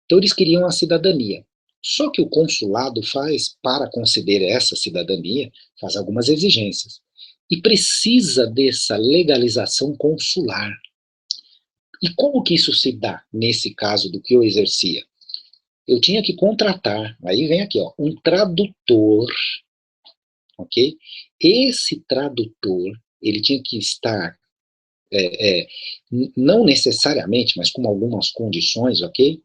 Então eles queriam a cidadania. Só que o consulado faz, para conceder essa cidadania, faz algumas exigências. E precisa dessa legalização consular. E como que isso se dá, nesse caso do que eu exercia? Eu tinha que contratar, aí vem aqui, ó, um tradutor, ok? Esse tradutor, ele tinha que estar, não necessariamente, mas com algumas condições, ok?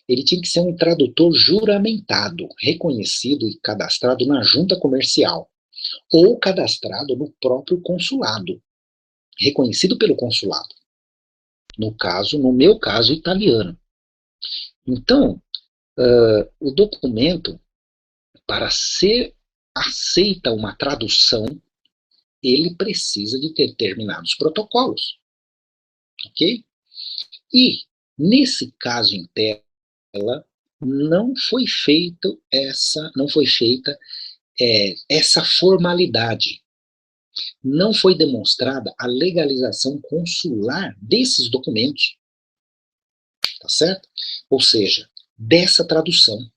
Ele tinha que ser um tradutor juramentado, reconhecido e cadastrado na junta comercial, ou cadastrado no próprio consulado, reconhecido pelo consulado. No meu caso, italiano. Então, o documento, para ser aceita uma tradução, ele precisa de determinados protocolos, ok? E, nesse caso em tela, não foi feita essa formalidade. Não foi demonstrada a legalização consular desses documentos, tá certo? Ou seja, dessa tradução.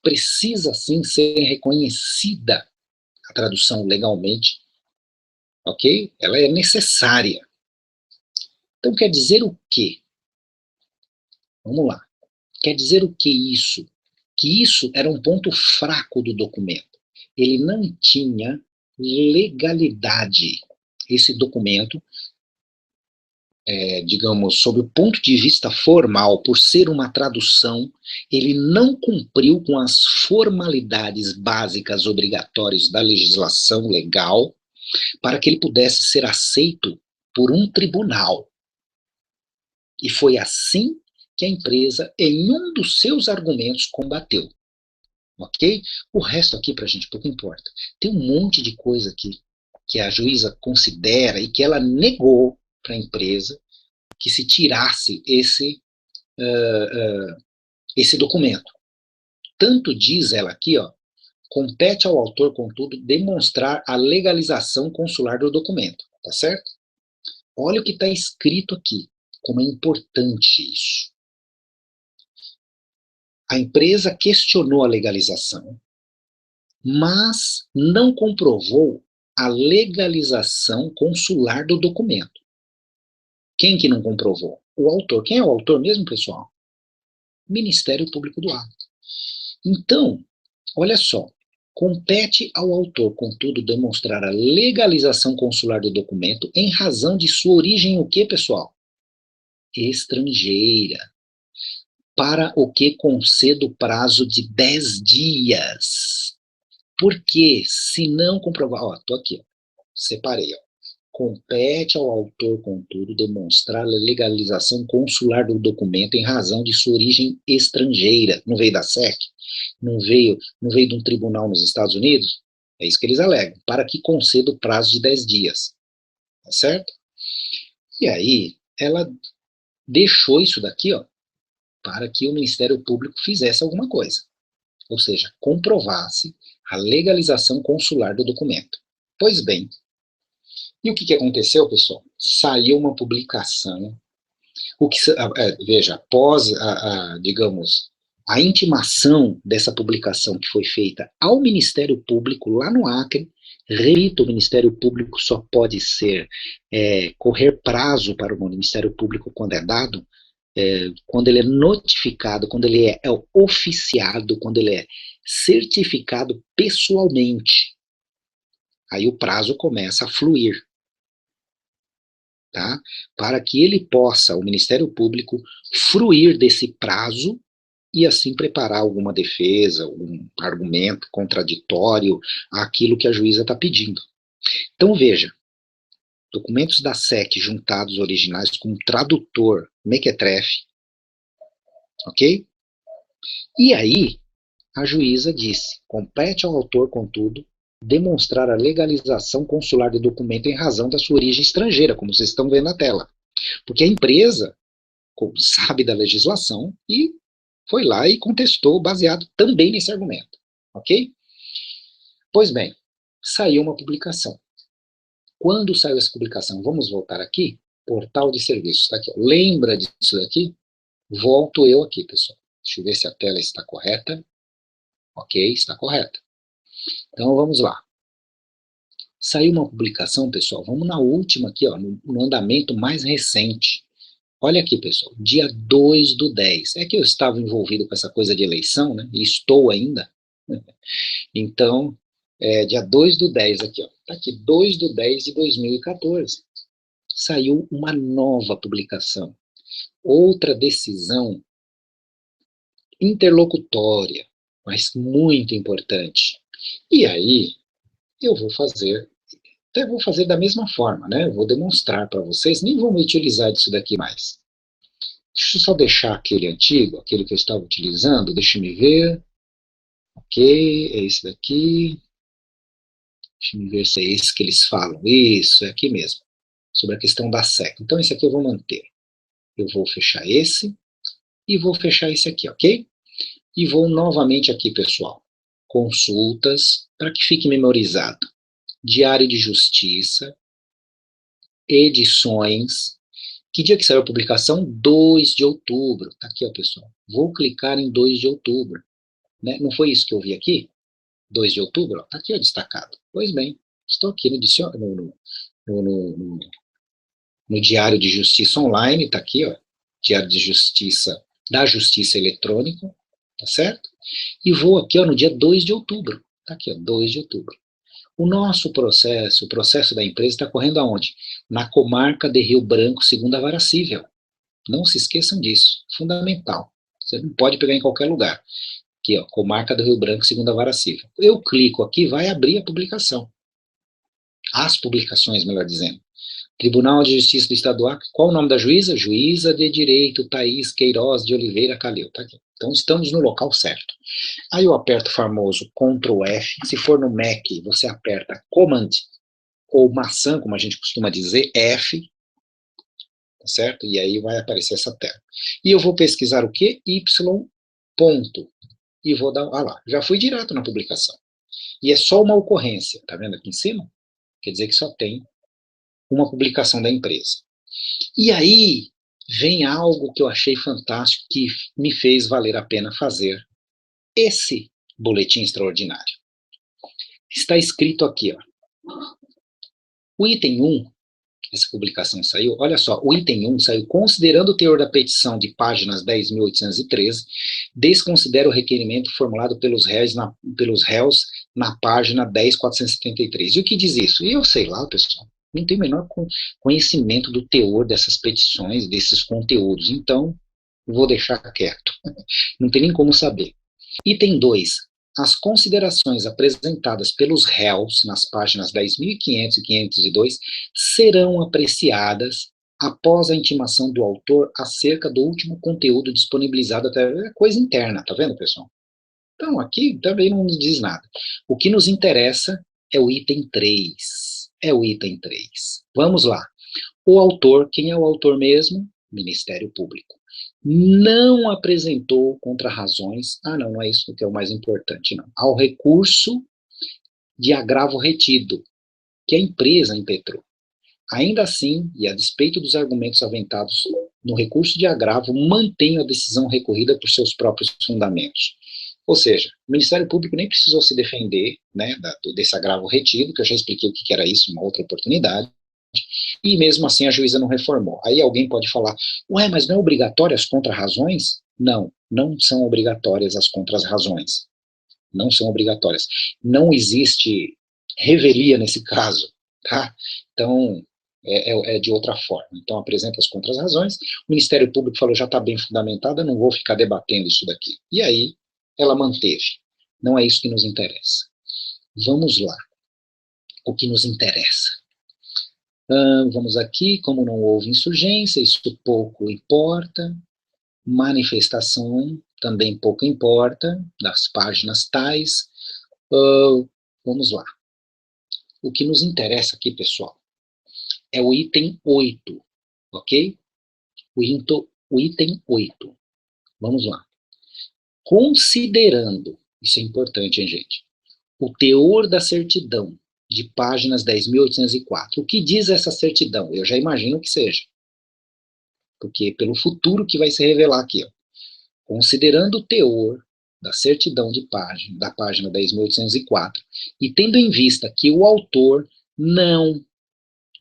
Precisa sim ser reconhecida a tradução legalmente, ok? Ela é necessária. Então quer dizer o quê? Vamos lá. Quer dizer o que isso? Que isso era um ponto fraco do documento. Ele não tinha legalidade. Esse documento, digamos, sob o ponto de vista formal, por ser uma tradução, ele não cumpriu com as formalidades básicas obrigatórias da legislação legal para que ele pudesse ser aceito por um tribunal. E foi assim que a empresa, em um dos seus argumentos, combateu. Ok? O resto aqui, para a gente, pouco importa. Tem um monte de coisa aqui que a juíza considera e que ela negou para a empresa que se tirasse esse documento. Tanto diz ela aqui, ó, compete ao autor, contudo, demonstrar a legalização consular do documento. Tá certo? Olha o que está escrito aqui, como é importante isso. A empresa questionou a legalização, mas não comprovou a legalização consular do documento. Quem que não comprovou? O autor. Quem é o autor mesmo, pessoal? Ministério Público do Acre. Então, olha só, compete ao autor, contudo, demonstrar a legalização consular do documento em razão de sua origem o quê, pessoal? Estrangeira. Para o que conceda o prazo de 10 dias. Porque, se não comprovar, ó, tô aqui, ó, separei, ó. Compete ao autor, contudo, demonstrar a legalização consular do documento em razão de sua origem estrangeira. Não veio da SEC? Não veio de um tribunal nos Estados Unidos? É isso que eles alegam, para que conceda o prazo de 10 dias. Tá certo? E aí, ela deixou isso daqui, ó, para que o Ministério Público fizesse alguma coisa. Ou seja, comprovasse a legalização consular do documento. Pois bem, e o que aconteceu, pessoal? Saiu uma publicação, veja, após digamos, a intimação dessa publicação que foi feita ao Ministério Público lá no Acre, Repito, o Ministério Público só pode ser, correr prazo para o Ministério Público quando é dado, quando ele é notificado, quando ele é oficiado, quando ele é certificado pessoalmente. Aí o prazo começa a fluir, tá? Para que ele possa, o Ministério Público, fruir desse prazo e assim preparar alguma defesa, algum argumento contraditório àquilo que a juíza está pedindo. Então veja, documentos da SEC juntados originais com um tradutor mequetrefe, ok? E aí, a juíza disse, compete ao autor, contudo, demonstrar a legalização consular do documento em razão da sua origem estrangeira, como vocês estão vendo na tela. Porque a empresa sabe da legislação e foi lá e contestou, baseado também nesse argumento, ok? Pois bem, saiu uma publicação. Quando saiu essa publicação? Vamos voltar aqui? Portal de serviços, está aqui. Lembra disso daqui? Volto eu aqui, pessoal. Deixa eu ver se a tela está correta. Ok, está correta. Então vamos lá. Saiu uma publicação, pessoal. Vamos na última aqui, ó, no andamento mais recente. Olha aqui, pessoal. Dia 2/10. É que eu estava envolvido com essa coisa de eleição, né? E estou ainda. Então, dia 2/10 aqui, ó. Tá aqui, 2/10 de 2014. Saiu uma nova publicação. Outra decisão interlocutória, mas muito importante. E aí, eu vou fazer, até vou fazer da mesma forma, né? Eu vou demonstrar para vocês, nem vou me utilizar disso daqui mais. Deixa eu só deixar aquele antigo, aquele que eu estava utilizando, deixa eu ver. Ok, é esse daqui. Deixa eu ver se é esse que eles falam. Isso, é aqui mesmo. Sobre a questão da SEC. Então, esse aqui eu vou manter. Eu vou fechar esse e vou fechar esse aqui, ok? E vou novamente aqui, pessoal. Consultas, para que fique memorizado. Diário de Justiça, edições. Que dia que saiu a publicação? 2 de outubro. Tá aqui, ó, pessoal. Vou clicar em 2 de outubro. Né? Não foi isso que eu vi aqui? 2 de outubro? Está aqui, ó, destacado. Pois bem, estou aqui no Diário de Justiça Online, está aqui, ó, Diário de Justiça da Justiça Eletrônica, tá certo? E vou aqui, ó, no dia 2 de outubro. Está aqui, ó, 2 de outubro. O nosso processo, o processo da empresa está correndo aonde? Na comarca de Rio Branco, segunda vara civil. Não se esqueçam disso, fundamental. Você não pode pegar em qualquer lugar. Aqui, ó, comarca do Rio Branco, segunda vara civil. Eu clico aqui, vai abrir a publicação. As publicações, melhor dizendo. Tribunal de Justiça do Estado do Acre. Qual o nome da juíza? Juíza de Direito Thaís Queiroz de Oliveira Calil. Tá aqui. Então, estamos no local certo. Aí eu aperto o famoso Ctrl F. Se for no Mac, você aperta Command ou maçã, como a gente costuma dizer, F, tá certo? E aí vai aparecer essa tela. E eu vou pesquisar o quê? Y ponto. E vou dar, lá, já fui direto na publicação. E é só uma ocorrência, tá vendo aqui em cima? Quer dizer que só tem uma publicação da empresa. E aí vem algo que eu achei fantástico, que me fez valer a pena fazer esse boletim extraordinário. Está escrito aqui, ó. O item 1, essa publicação saiu, olha só, o item 1 saiu considerando o teor da petição de páginas 10.813, desconsidera o requerimento formulado pelos réus na página 10.473. E o que diz isso? Eu sei lá, pessoal, não tenho o menor conhecimento do teor dessas petições, desses conteúdos, então vou deixar quieto, não tem nem como saber. Item 2. As considerações apresentadas pelos réus nas páginas 10.500 e 502 serão apreciadas após a intimação do autor acerca do último conteúdo disponibilizado até coisa interna, tá vendo, pessoal? Então, aqui também não nos diz nada. O que nos interessa é o item 3. É o item 3. Vamos lá. O autor, quem é o autor mesmo? Ministério Público. Não apresentou contrarrazões, não é isso que é o mais importante, não, ao recurso de agravo retido, que a empresa impetrou. Ainda assim, e a despeito dos argumentos aventados no recurso de agravo, mantém a decisão recorrida por seus próprios fundamentos. Ou seja, o Ministério Público nem precisou se defender, né, desse agravo retido, que eu já expliquei o que era isso em uma outra oportunidade, e mesmo assim a juíza não reformou. Aí alguém pode falar, ué, mas não é obrigatório as contrarrazões? Não, não são obrigatórias as contrarrazões. Não são obrigatórias. Não existe revelia nesse caso, tá? Então, é de outra forma. Então, apresenta as contrarrazões, o Ministério Público falou, já está bem fundamentada, não vou ficar debatendo isso daqui. E aí, ela manteve. Não é isso que nos interessa. Vamos lá. O que nos interessa? Vamos aqui, como não houve insurgência, isso pouco importa. Manifestação, também pouco importa, das páginas tais. Vamos lá. O que nos interessa aqui, pessoal, é o item 8, ok? O item 8. Vamos lá. Considerando, isso é importante, hein, gente, o teor da certidão de páginas 10.804. O que diz essa certidão? Eu já imagino que seja. Porque pelo futuro que vai se revelar aqui, ó. Considerando o teor da certidão de página, da página 10.804, e tendo em vista que o autor não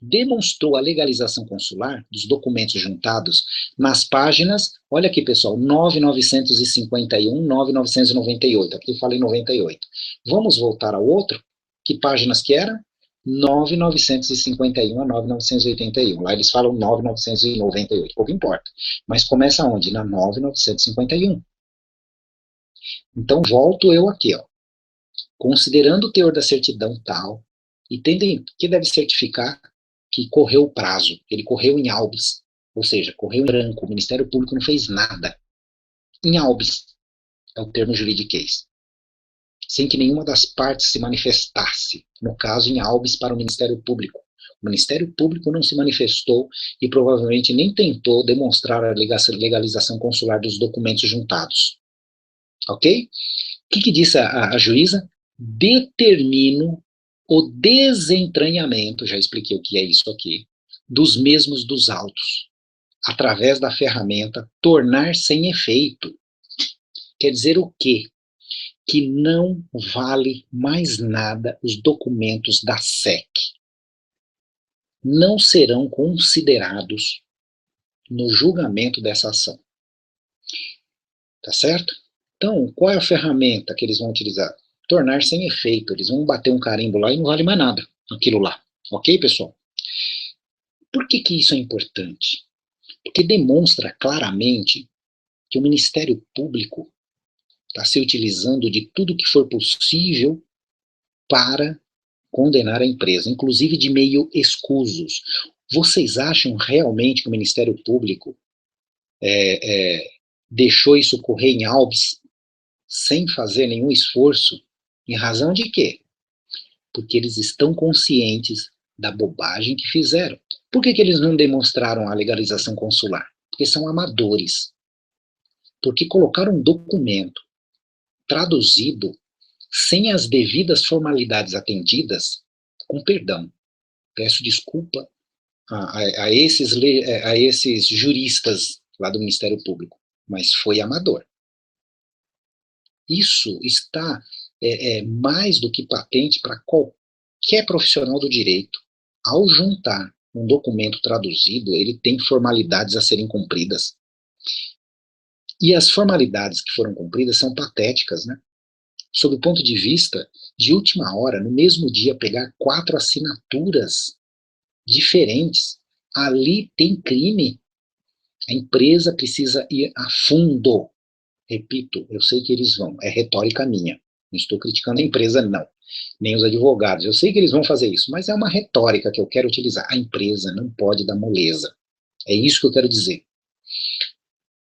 demonstrou a legalização consular dos documentos juntados nas páginas, olha aqui, pessoal, 9.951, 9.998, aqui eu falei 98. Vamos voltar ao outro? Que páginas que eram? 9.951 a 9.981. Lá eles falam 9.998, pouco importa. Mas começa onde? Na 9.951. Então, volto eu aqui, ó. Considerando o teor da certidão tal, e tendo que deve certificar que correu o prazo, ele correu em albis, ou seja, correu em branco, o Ministério Público não fez nada. Em albis, é o termo juridiquês. Sem que nenhuma das partes se manifestasse, no caso em albis para o Ministério Público. O Ministério Público não se manifestou e provavelmente nem tentou demonstrar a legalização consular dos documentos juntados. Ok? O que disse a juíza? Determino o desentranhamento, já expliquei o que é isso aqui, dos mesmos dos autos, através da ferramenta tornar sem efeito. Quer dizer o quê? Que não vale mais nada os documentos da SEC. Não serão considerados no julgamento dessa ação. Tá certo? Então, qual é a ferramenta que eles vão utilizar? Tornar sem efeito. Eles vão bater um carimbo lá e não vale mais nada aquilo lá. Ok, pessoal? Por que isso é importante? Porque demonstra claramente que o Ministério Público está se utilizando de tudo que for possível para condenar a empresa, inclusive de meio escusos. Vocês acham realmente que o Ministério Público deixou isso correr em albis sem fazer nenhum esforço? Em razão de quê? Porque eles estão conscientes da bobagem que fizeram. Por que eles não demonstraram a legalização consular? Porque são amadores. Porque colocaram um documento traduzido sem as devidas formalidades atendidas, com perdão. Peço desculpa a esses juristas lá do Ministério Público, mas foi amador. Isso está mais do que patente para qualquer profissional do direito. Ao juntar um documento traduzido, ele tem formalidades a serem cumpridas. E as formalidades que foram cumpridas são patéticas, né? Sob o ponto de vista de última hora, no mesmo dia, pegar 4 assinaturas diferentes, ali tem crime. A empresa precisa ir a fundo. Repito, eu sei que eles vão, é retórica minha. Não estou criticando a empresa, não. Nem os advogados. Eu sei que eles vão fazer isso, mas é uma retórica que eu quero utilizar. A empresa não pode dar moleza. É isso que eu quero dizer.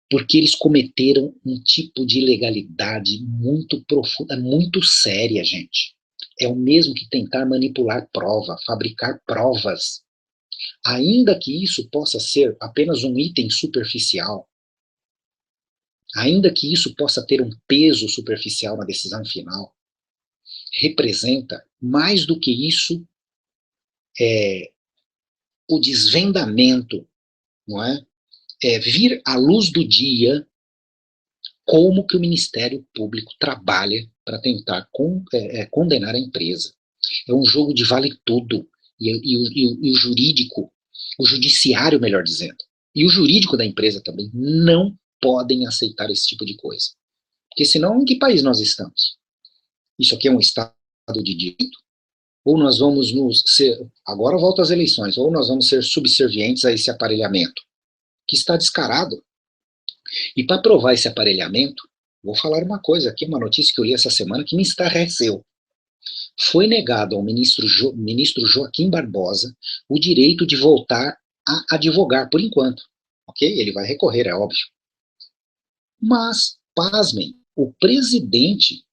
Porque eles cometeram um tipo de ilegalidade muito profunda, muito séria, gente. É o mesmo que tentar manipular prova, fabricar provas. Ainda que isso possa ser apenas um item superficial, ainda que isso possa ter um peso superficial na decisão final, representa mais do que isso o desvendamento, não é? Vir à luz do dia como que o Ministério Público trabalha para tentar condenar a empresa. É um jogo de vale tudo. E o jurídico, o judiciário, melhor dizendo, e o jurídico da empresa também não podem aceitar esse tipo de coisa. Porque senão, em que país nós estamos? Isso aqui é um Estado de direito? Ou nós vamos agora volta às eleições, ou nós vamos ser subservientes a esse aparelhamento, que está descarado. E para provar esse aparelhamento, vou falar uma coisa aqui, uma notícia que eu li essa semana que me estarreceu. Foi negado ao ministro Joaquim Barbosa o direito de voltar a advogar, por enquanto. Ok? Ele vai recorrer, é óbvio. Mas, pasmem, o presidente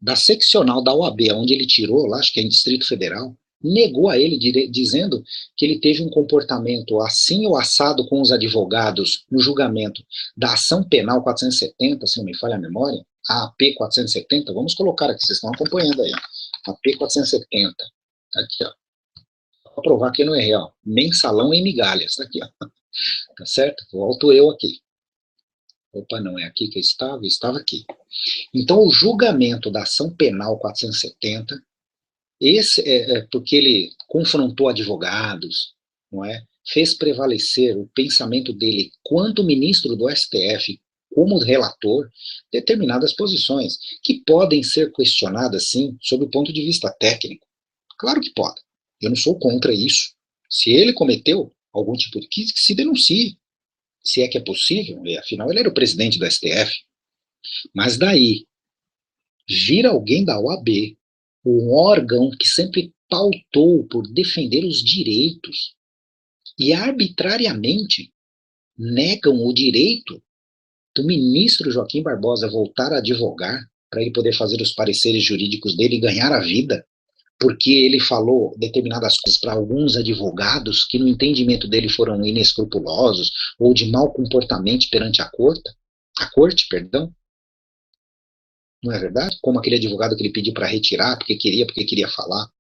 da seccional da OAB, onde ele tirou, lá, acho que é em Distrito Federal, negou a ele, dizendo que ele teve um comportamento assim ou assado com os advogados no julgamento da ação penal 470, se não me falha a memória, a AP 470, vamos colocar aqui, vocês estão acompanhando aí, AP 470, tá aqui, ó, vou provar que eu não errei, ó, mensalão em migalhas, tá aqui, ó, tá certo? Volto eu aqui. Opa, não é aqui que eu estava aqui. Então, o julgamento da ação penal 470, esse porque ele confrontou advogados, não é? Fez prevalecer o pensamento dele quanto ministro do STF, como relator, determinadas posições, que podem ser questionadas, sim, sob o ponto de vista técnico. Claro que pode. Eu não sou contra isso. Se ele cometeu algum tipo de... que se denuncie, se é que é possível, e afinal ele era o presidente do STF. Mas daí, vir alguém da OAB, um órgão que sempre pautou por defender os direitos, e arbitrariamente negam o direito do ministro Joaquim Barbosa voltar a advogar para ele poder fazer os pareceres jurídicos dele e ganhar a vida, porque ele falou determinadas coisas para alguns advogados que no entendimento dele foram inescrupulosos ou de mau comportamento perante a corte, perdão. Não é verdade? Como aquele advogado que ele pediu para retirar porque queria falar.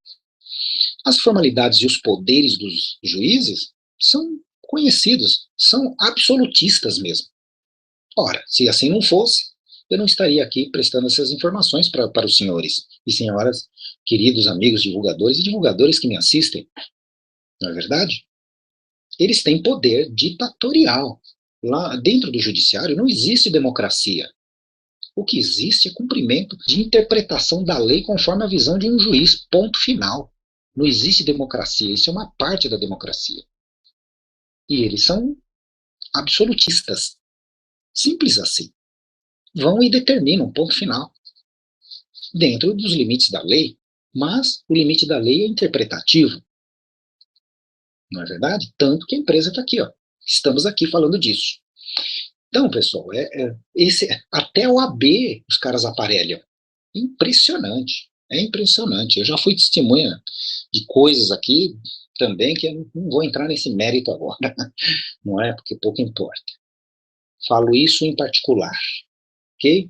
As formalidades e os poderes dos juízes são conhecidos, são absolutistas mesmo. Ora, se assim não fosse, eu não estaria aqui prestando essas informações para os senhores e senhoras, queridos amigos divulgadores e divulgadores que me assistem. Não é verdade? Eles têm poder ditatorial. Lá dentro do judiciário não existe democracia. O que existe é cumprimento de interpretação da lei conforme a visão de um juiz, ponto final. Não existe democracia, isso é uma parte da democracia. E eles são absolutistas. Simples assim. Vão e determinam, ponto final. Dentro dos limites da lei, mas o limite da lei é interpretativo. Não é verdade? Tanto que a empresa está aqui, ó. Estamos aqui falando disso. Então, pessoal, até o AB os caras aparelham. Impressionante. É impressionante. Eu já fui testemunha de coisas aqui também que eu não vou entrar nesse mérito agora. Não é? Porque pouco importa. Falo isso em particular. Ok?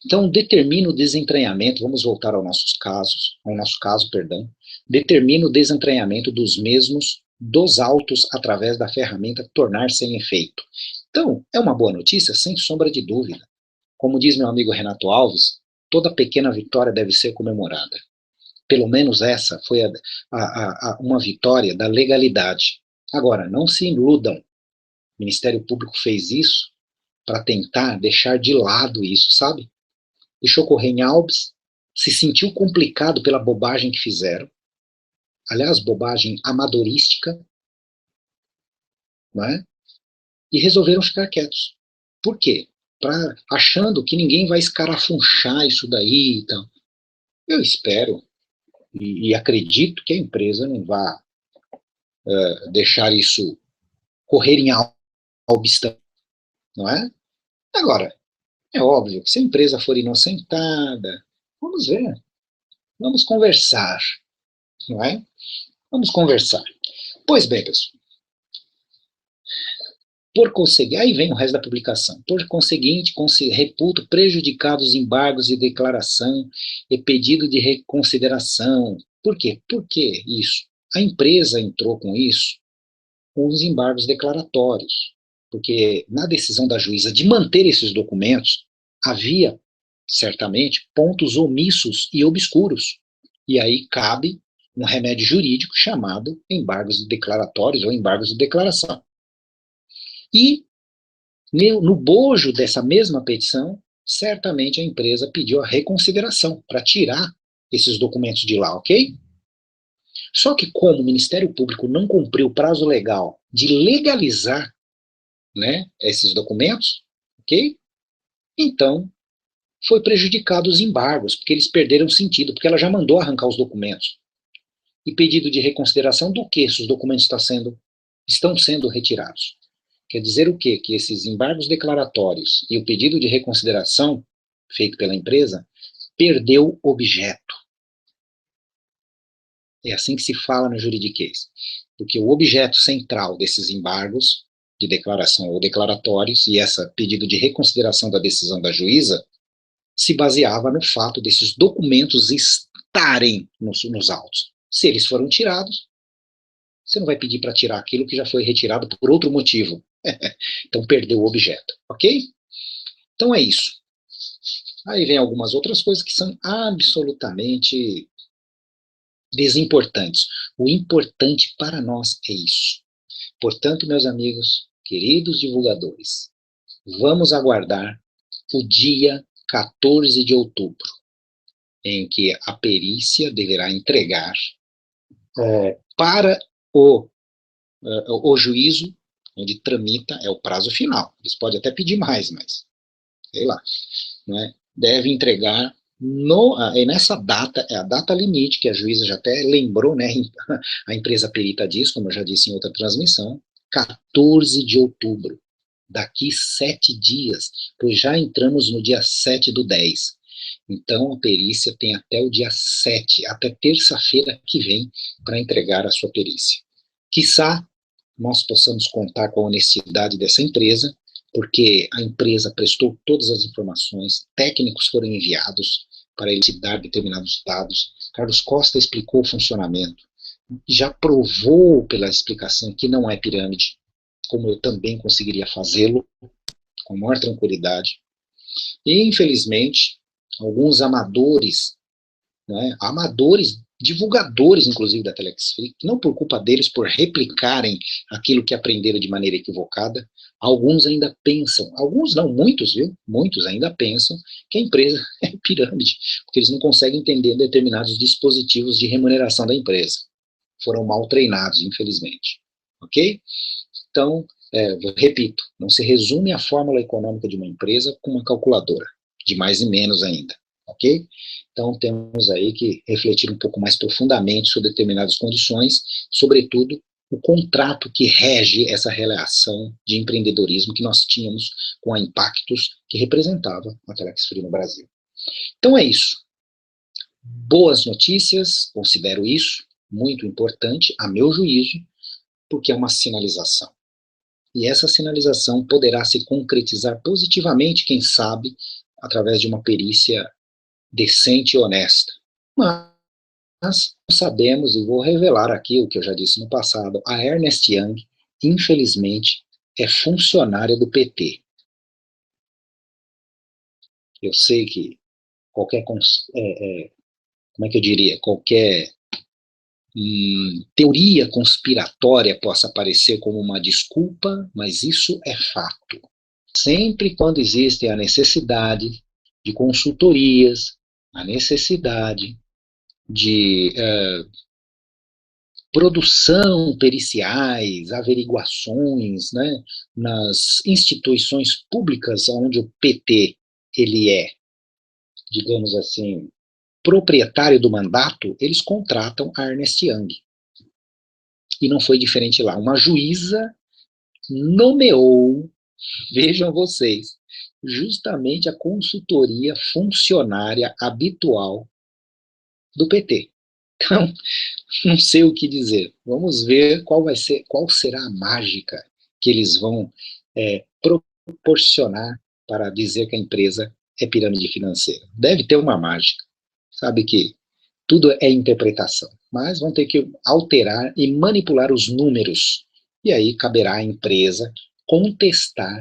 Então, determina o desentranhamento, vamos voltar ao nosso caso, perdão, determina o desentranhamento dos mesmos dos autos através da ferramenta tornar sem efeito. Então, é uma boa notícia, sem sombra de dúvida. Como diz meu amigo Renato Alves, toda pequena vitória deve ser comemorada. Pelo menos essa foi uma vitória da legalidade. Agora, não se iludam. O Ministério Público fez isso para tentar deixar de lado isso, sabe? Deixou correr em Alves, se sentiu complicado pela bobagem que fizeram. Aliás, bobagem amadorística, não é? E resolveram ficar quietos. Por quê? Achando que ninguém vai escarafunchar isso daí e tal. Eu espero e acredito que a empresa não vá deixar isso correr em Alves, não é? Agora, é óbvio que se a empresa for inocentada, vamos ver, vamos conversar, não é? Vamos conversar. Pois bem, pessoal. Por conseguinte, aí vem o resto da publicação. Por conseguinte, reputo prejudicados embargos de declaração e pedido de reconsideração. Por quê? Por que isso? A empresa entrou com isso, com os embargos declaratórios. Porque na decisão da juíza de manter esses documentos, havia, certamente, pontos omissos e obscuros. E aí cabe um remédio jurídico chamado embargos declaratórios ou embargos de declaração. E, no bojo dessa mesma petição, certamente a empresa pediu a reconsideração para tirar esses documentos de lá, ok? Só que como o Ministério Público não cumpriu o prazo legal de legalizar, né, esses documentos, ok? Então, foi prejudicado os embargos, porque eles perderam sentido, porque ela já mandou arrancar os documentos. E pedido de reconsideração do que se os documentos estão sendo retirados? Quer dizer o quê? Que esses embargos declaratórios e o pedido de reconsideração feito pela empresa perdeu objeto. É assim que se fala no juridiquês. Porque o objeto central desses embargos de declaração ou declaratórios e esse pedido de reconsideração da decisão da juíza se baseava no fato desses documentos estarem nos autos. Se eles foram tirados, você não vai pedir para tirar aquilo que já foi retirado por outro motivo. Então perdeu o objeto, ok? Então é isso. Aí vem algumas outras coisas que são absolutamente desimportantes. O importante para nós é isso. Portanto, meus amigos, queridos divulgadores, vamos aguardar o dia 14 de outubro, em que a perícia deverá entregar para o juízo, onde tramita, é o prazo final. Eles podem até pedir mais, mas, sei lá, né? Deve entregar nessa data, é a data limite, que a juíza já até lembrou, né? A empresa perita diz, como eu já disse em outra transmissão, 14 de outubro, daqui 7 dias, pois já entramos no dia 7/10. Então, a perícia tem até o dia 7, até terça-feira que vem, para entregar a sua perícia. Quiçá nós possamos contar com a honestidade dessa empresa, porque a empresa prestou todas as informações, técnicos foram enviados para elucidar determinados dados, Carlos Costa explicou o funcionamento, já provou pela explicação que não é pirâmide, como eu também conseguiria fazê-lo, com maior tranquilidade. E, infelizmente, alguns amadores, né, divulgadores, inclusive, da Telex Free, não por culpa deles, por replicarem aquilo que aprenderam de maneira equivocada, alguns ainda pensam, alguns não, muitos, viu? Muitos ainda pensam que a empresa é pirâmide, porque eles não conseguem entender determinados dispositivos de remuneração da empresa. Foram mal treinados, infelizmente. Ok? Então, repito, não se resume a fórmula econômica de uma empresa com uma calculadora, de mais e menos ainda, ok? Então, temos aí que refletir um pouco mais profundamente sobre determinadas condições, sobretudo o contrato que rege essa relação de empreendedorismo que nós tínhamos com a Impactus, que representava a Telex Free no Brasil. Então é isso. Boas notícias, considero isso muito importante, a meu juízo, porque é uma sinalização. E essa sinalização poderá se concretizar positivamente, quem sabe, através de uma perícia decente e honesta. Mas sabemos, e vou revelar aqui o que eu já disse no passado, a Ernst Young, infelizmente, é funcionária do PT. Eu sei que qualquer, como é que eu diria, qualquer teoria conspiratória possa aparecer como uma desculpa, mas isso é fato. Sempre quando existe a necessidade de consultorias, a necessidade de produção periciais, averiguações, né, nas instituições públicas onde o PT ele é, digamos assim, proprietário do mandato, eles contratam a Ernst Young. E não foi diferente lá. Uma juíza nomeou, vejam vocês, justamente a consultoria funcionária habitual do PT. Então, não sei o que dizer. Vamos ver qual será a mágica que eles vão proporcionar para dizer que a empresa é pirâmide financeira. Deve ter uma mágica. Sabe que tudo é interpretação, mas vão ter que alterar e manipular os números. E aí caberá à empresa contestar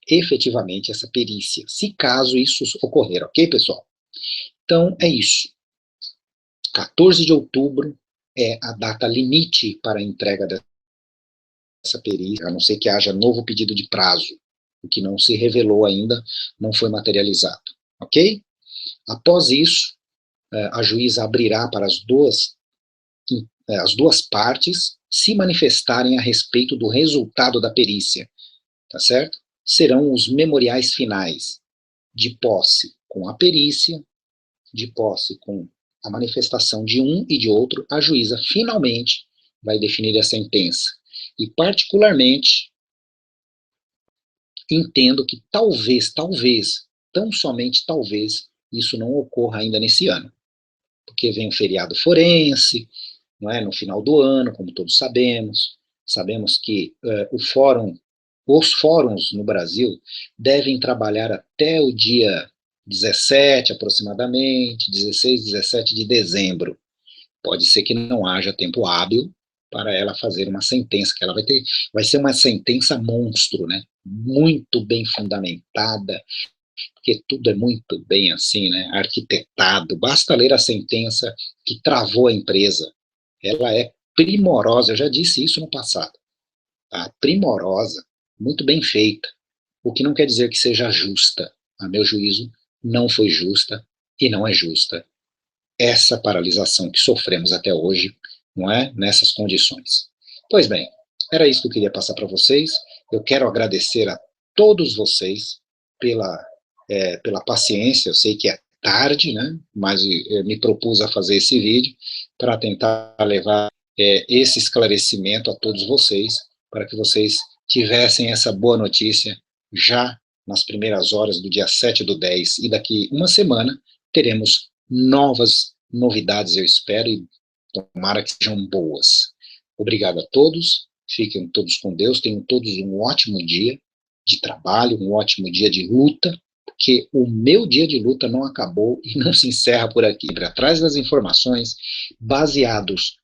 efetivamente essa perícia, se caso isso ocorrer, ok, pessoal? Então, é isso. 14 de outubro é a data limite para a entrega dessa perícia, a não ser que haja novo pedido de prazo, o que não se revelou ainda, não foi materializado, ok? Após isso, a juíza abrirá para as duas partes se manifestarem a respeito do resultado da perícia, tá certo? Serão os memoriais finais, de posse com a perícia, de posse com a manifestação de um e de outro, a juíza finalmente vai definir a sentença. E, particularmente, entendo que talvez, tão somente talvez, isso não ocorra ainda nesse ano, porque vem o feriado forense, não é, no final do ano, como todos sabemos. Sabemos que os fóruns no Brasil devem trabalhar até o dia 17, aproximadamente, 16, 17 de dezembro. Pode ser que não haja tempo hábil para ela fazer uma sentença, que ela vai ser uma sentença monstro, né? Muito bem fundamentada, porque tudo é muito bem assim, né? Arquitetado. Basta ler a sentença que travou a empresa. Ela é primorosa, eu já disse isso no passado, tá? Primorosa, muito bem feita, o que não quer dizer que seja justa. A meu juízo, não foi justa e não é justa essa paralisação que sofremos até hoje, não é? Nessas condições. Pois bem, era isso que eu queria passar para vocês. Eu quero agradecer a todos vocês pela, pela paciência. Eu sei que é tarde, né? Mas me propus a fazer esse vídeo para tentar levar esse esclarecimento a todos vocês, para que vocês tivessem essa boa notícia já nas primeiras horas do dia 7/10, e daqui uma semana teremos novas novidades, eu espero, e tomara que sejam boas. Obrigado a todos, fiquem todos com Deus, tenham todos um ótimo dia de trabalho, um ótimo dia de luta, porque o meu dia de luta não acabou e não se encerra por aqui. Atrás das informações, baseados,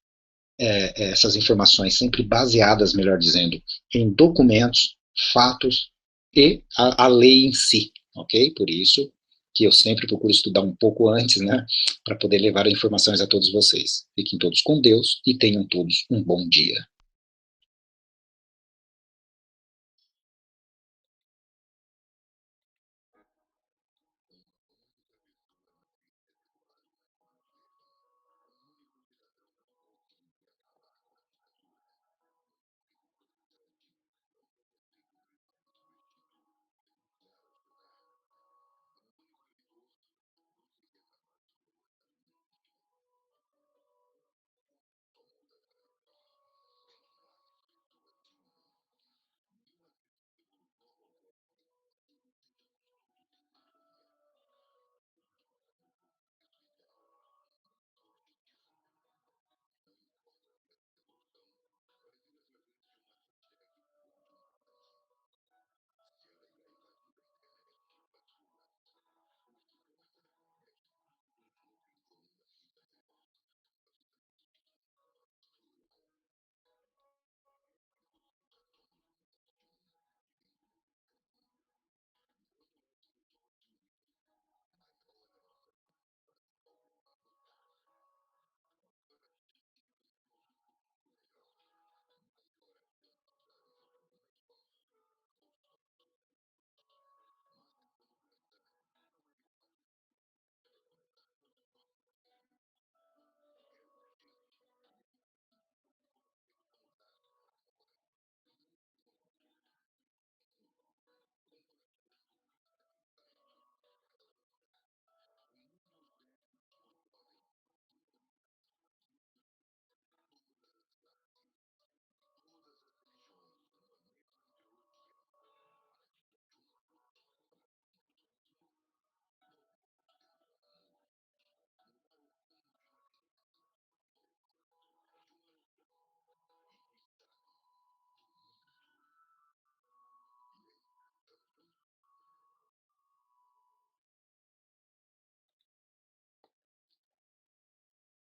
essas informações sempre baseadas, melhor dizendo, em documentos, fatos e a lei em si, ok? Por isso que eu sempre procuro estudar um pouco antes, né, para poder levar informações a todos vocês. Fiquem todos com Deus e tenham todos um bom dia.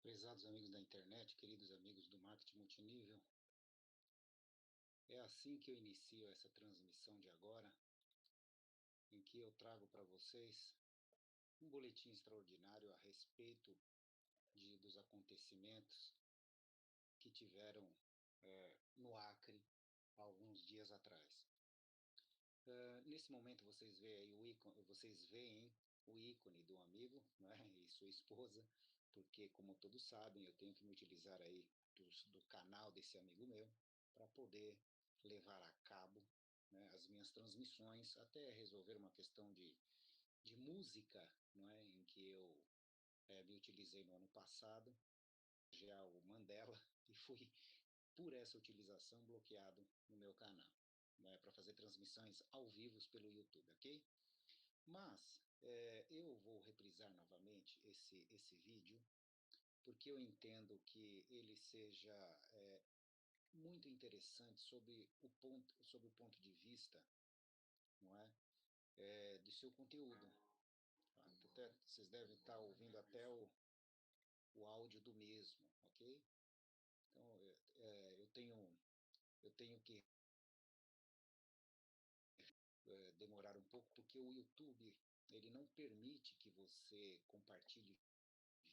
Prezados amigos da internet, queridos amigos do marketing multinível, é assim que eu inicio essa transmissão de agora, aqui eu trago para vocês um boletim extraordinário a respeito dos acontecimentos que tiveram no Acre há alguns dias atrás. Nesse momento vocês veem aí o ícone do amigo, né, e sua esposa, porque, como todos sabem, eu tenho que me utilizar aí do canal desse amigo meu para poder levar a cabo, né, as minhas transmissões, até resolver uma questão de música, não é, em que eu me utilizei no ano passado, já o Mandela, e fui, por essa utilização, bloqueado no meu canal, né, para fazer transmissões ao vivo pelo YouTube, ok? Mas eu vou reprisar novamente esse vídeo, porque eu entendo que ele seja muito interessante sob o ponto de vista, não é, do seu conteúdo. Até, vocês devem estar ouvindo até o áudio do mesmo, ok? Então, eu tenho que demorar um pouco, porque o YouTube ele não permite que você compartilhe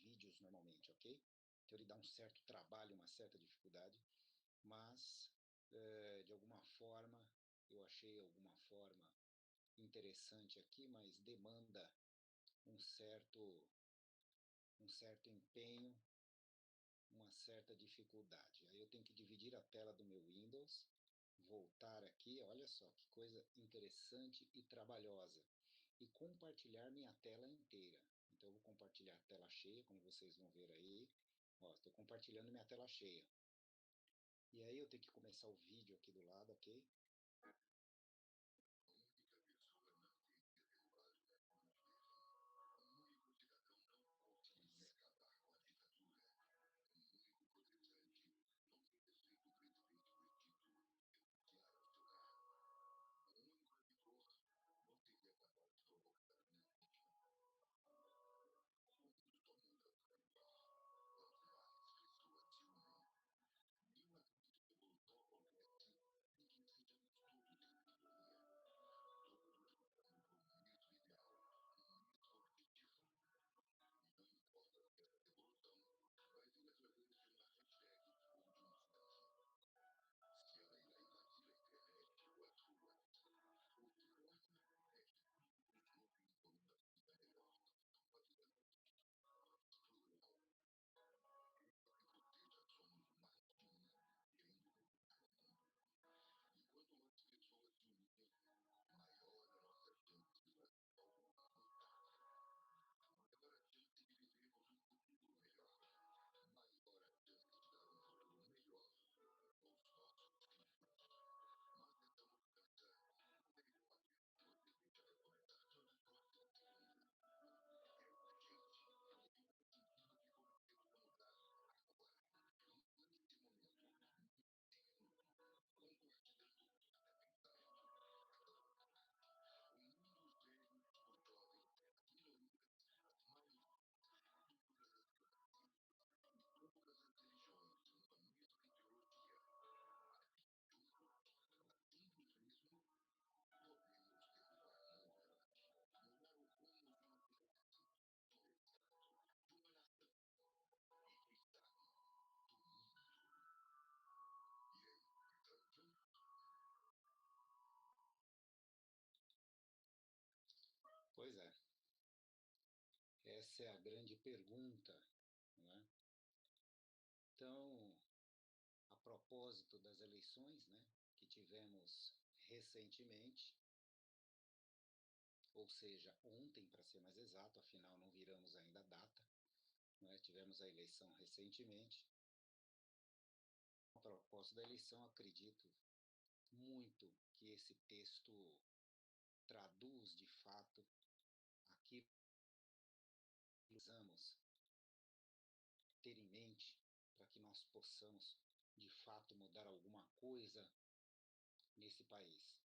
vídeos normalmente, ok? Então ele dá um certo trabalho, uma certa dificuldade, mas de alguma forma, eu achei alguma forma interessante aqui, mas demanda um certo empenho, uma certa dificuldade. Aí eu tenho que dividir a tela do meu Windows, voltar aqui, olha só que coisa interessante e trabalhosa, e compartilhar minha tela inteira. Então eu vou compartilhar a tela cheia, como vocês vão ver aí. Ó, estou compartilhando minha tela cheia. E aí eu tenho que começar o vídeo aqui do lado, ok? A única pessoa não teria derrubado o único cidadão não conseguiria acabar com a ditadura. O único protestante não teria feito o presidente do Egito renunciar ao seu cargo. O único editor não teria acabado de provocar a minha vítima. Quando todo mundo quanto mais pessoas se unem, eu acredito que a evolução acontece em que sejamos todos em sintonia, todos lutando por um mesmo ideal, um mesmo objetivo. Não importa se essa evolução vai vir através de uma hashtag ou de um site. Se ela irá invadir a internet ou as ruas, ou se torna uma internet, sempre por uma vida melhor, uma vida plural. Porque já somos mais de um querendo mudar o mundo. E quanto mais pessoas se unirem, maior a nossa chance de fazer alguma mudança. Maior a chance de vivermos um futuro melhor. Maior a chance de dar um futuro melhor aos nossos filhos. Mas essa mudança não é igual que você deixa de comentar só nas próximas semanas. É urgente. E eu sentindo que começamos a mudar agora. Neste momento, compartilhando cada pensamento, cada vontade. Unindo os velhos, os jovens, as minorias, as maiorias, todas as classes e todas as religiões, numa mesma ideologia. Juntos mesmo, podemos tentar mudar o rumo de uma cidade, de uma nação e, quem sabe, do mundo. E aí, estamos juntos? Pois é, essa é a grande pergunta, não é? Então, a propósito das eleições, né, que tivemos recentemente, ou seja, ontem, para ser mais exato, afinal não viramos ainda a data, né, tivemos a eleição recentemente. A propósito da eleição, acredito muito que esse texto traduz, de fato, aquilo que precisamos ter em mente para que nós possamos, de fato, mudar alguma coisa nesse país.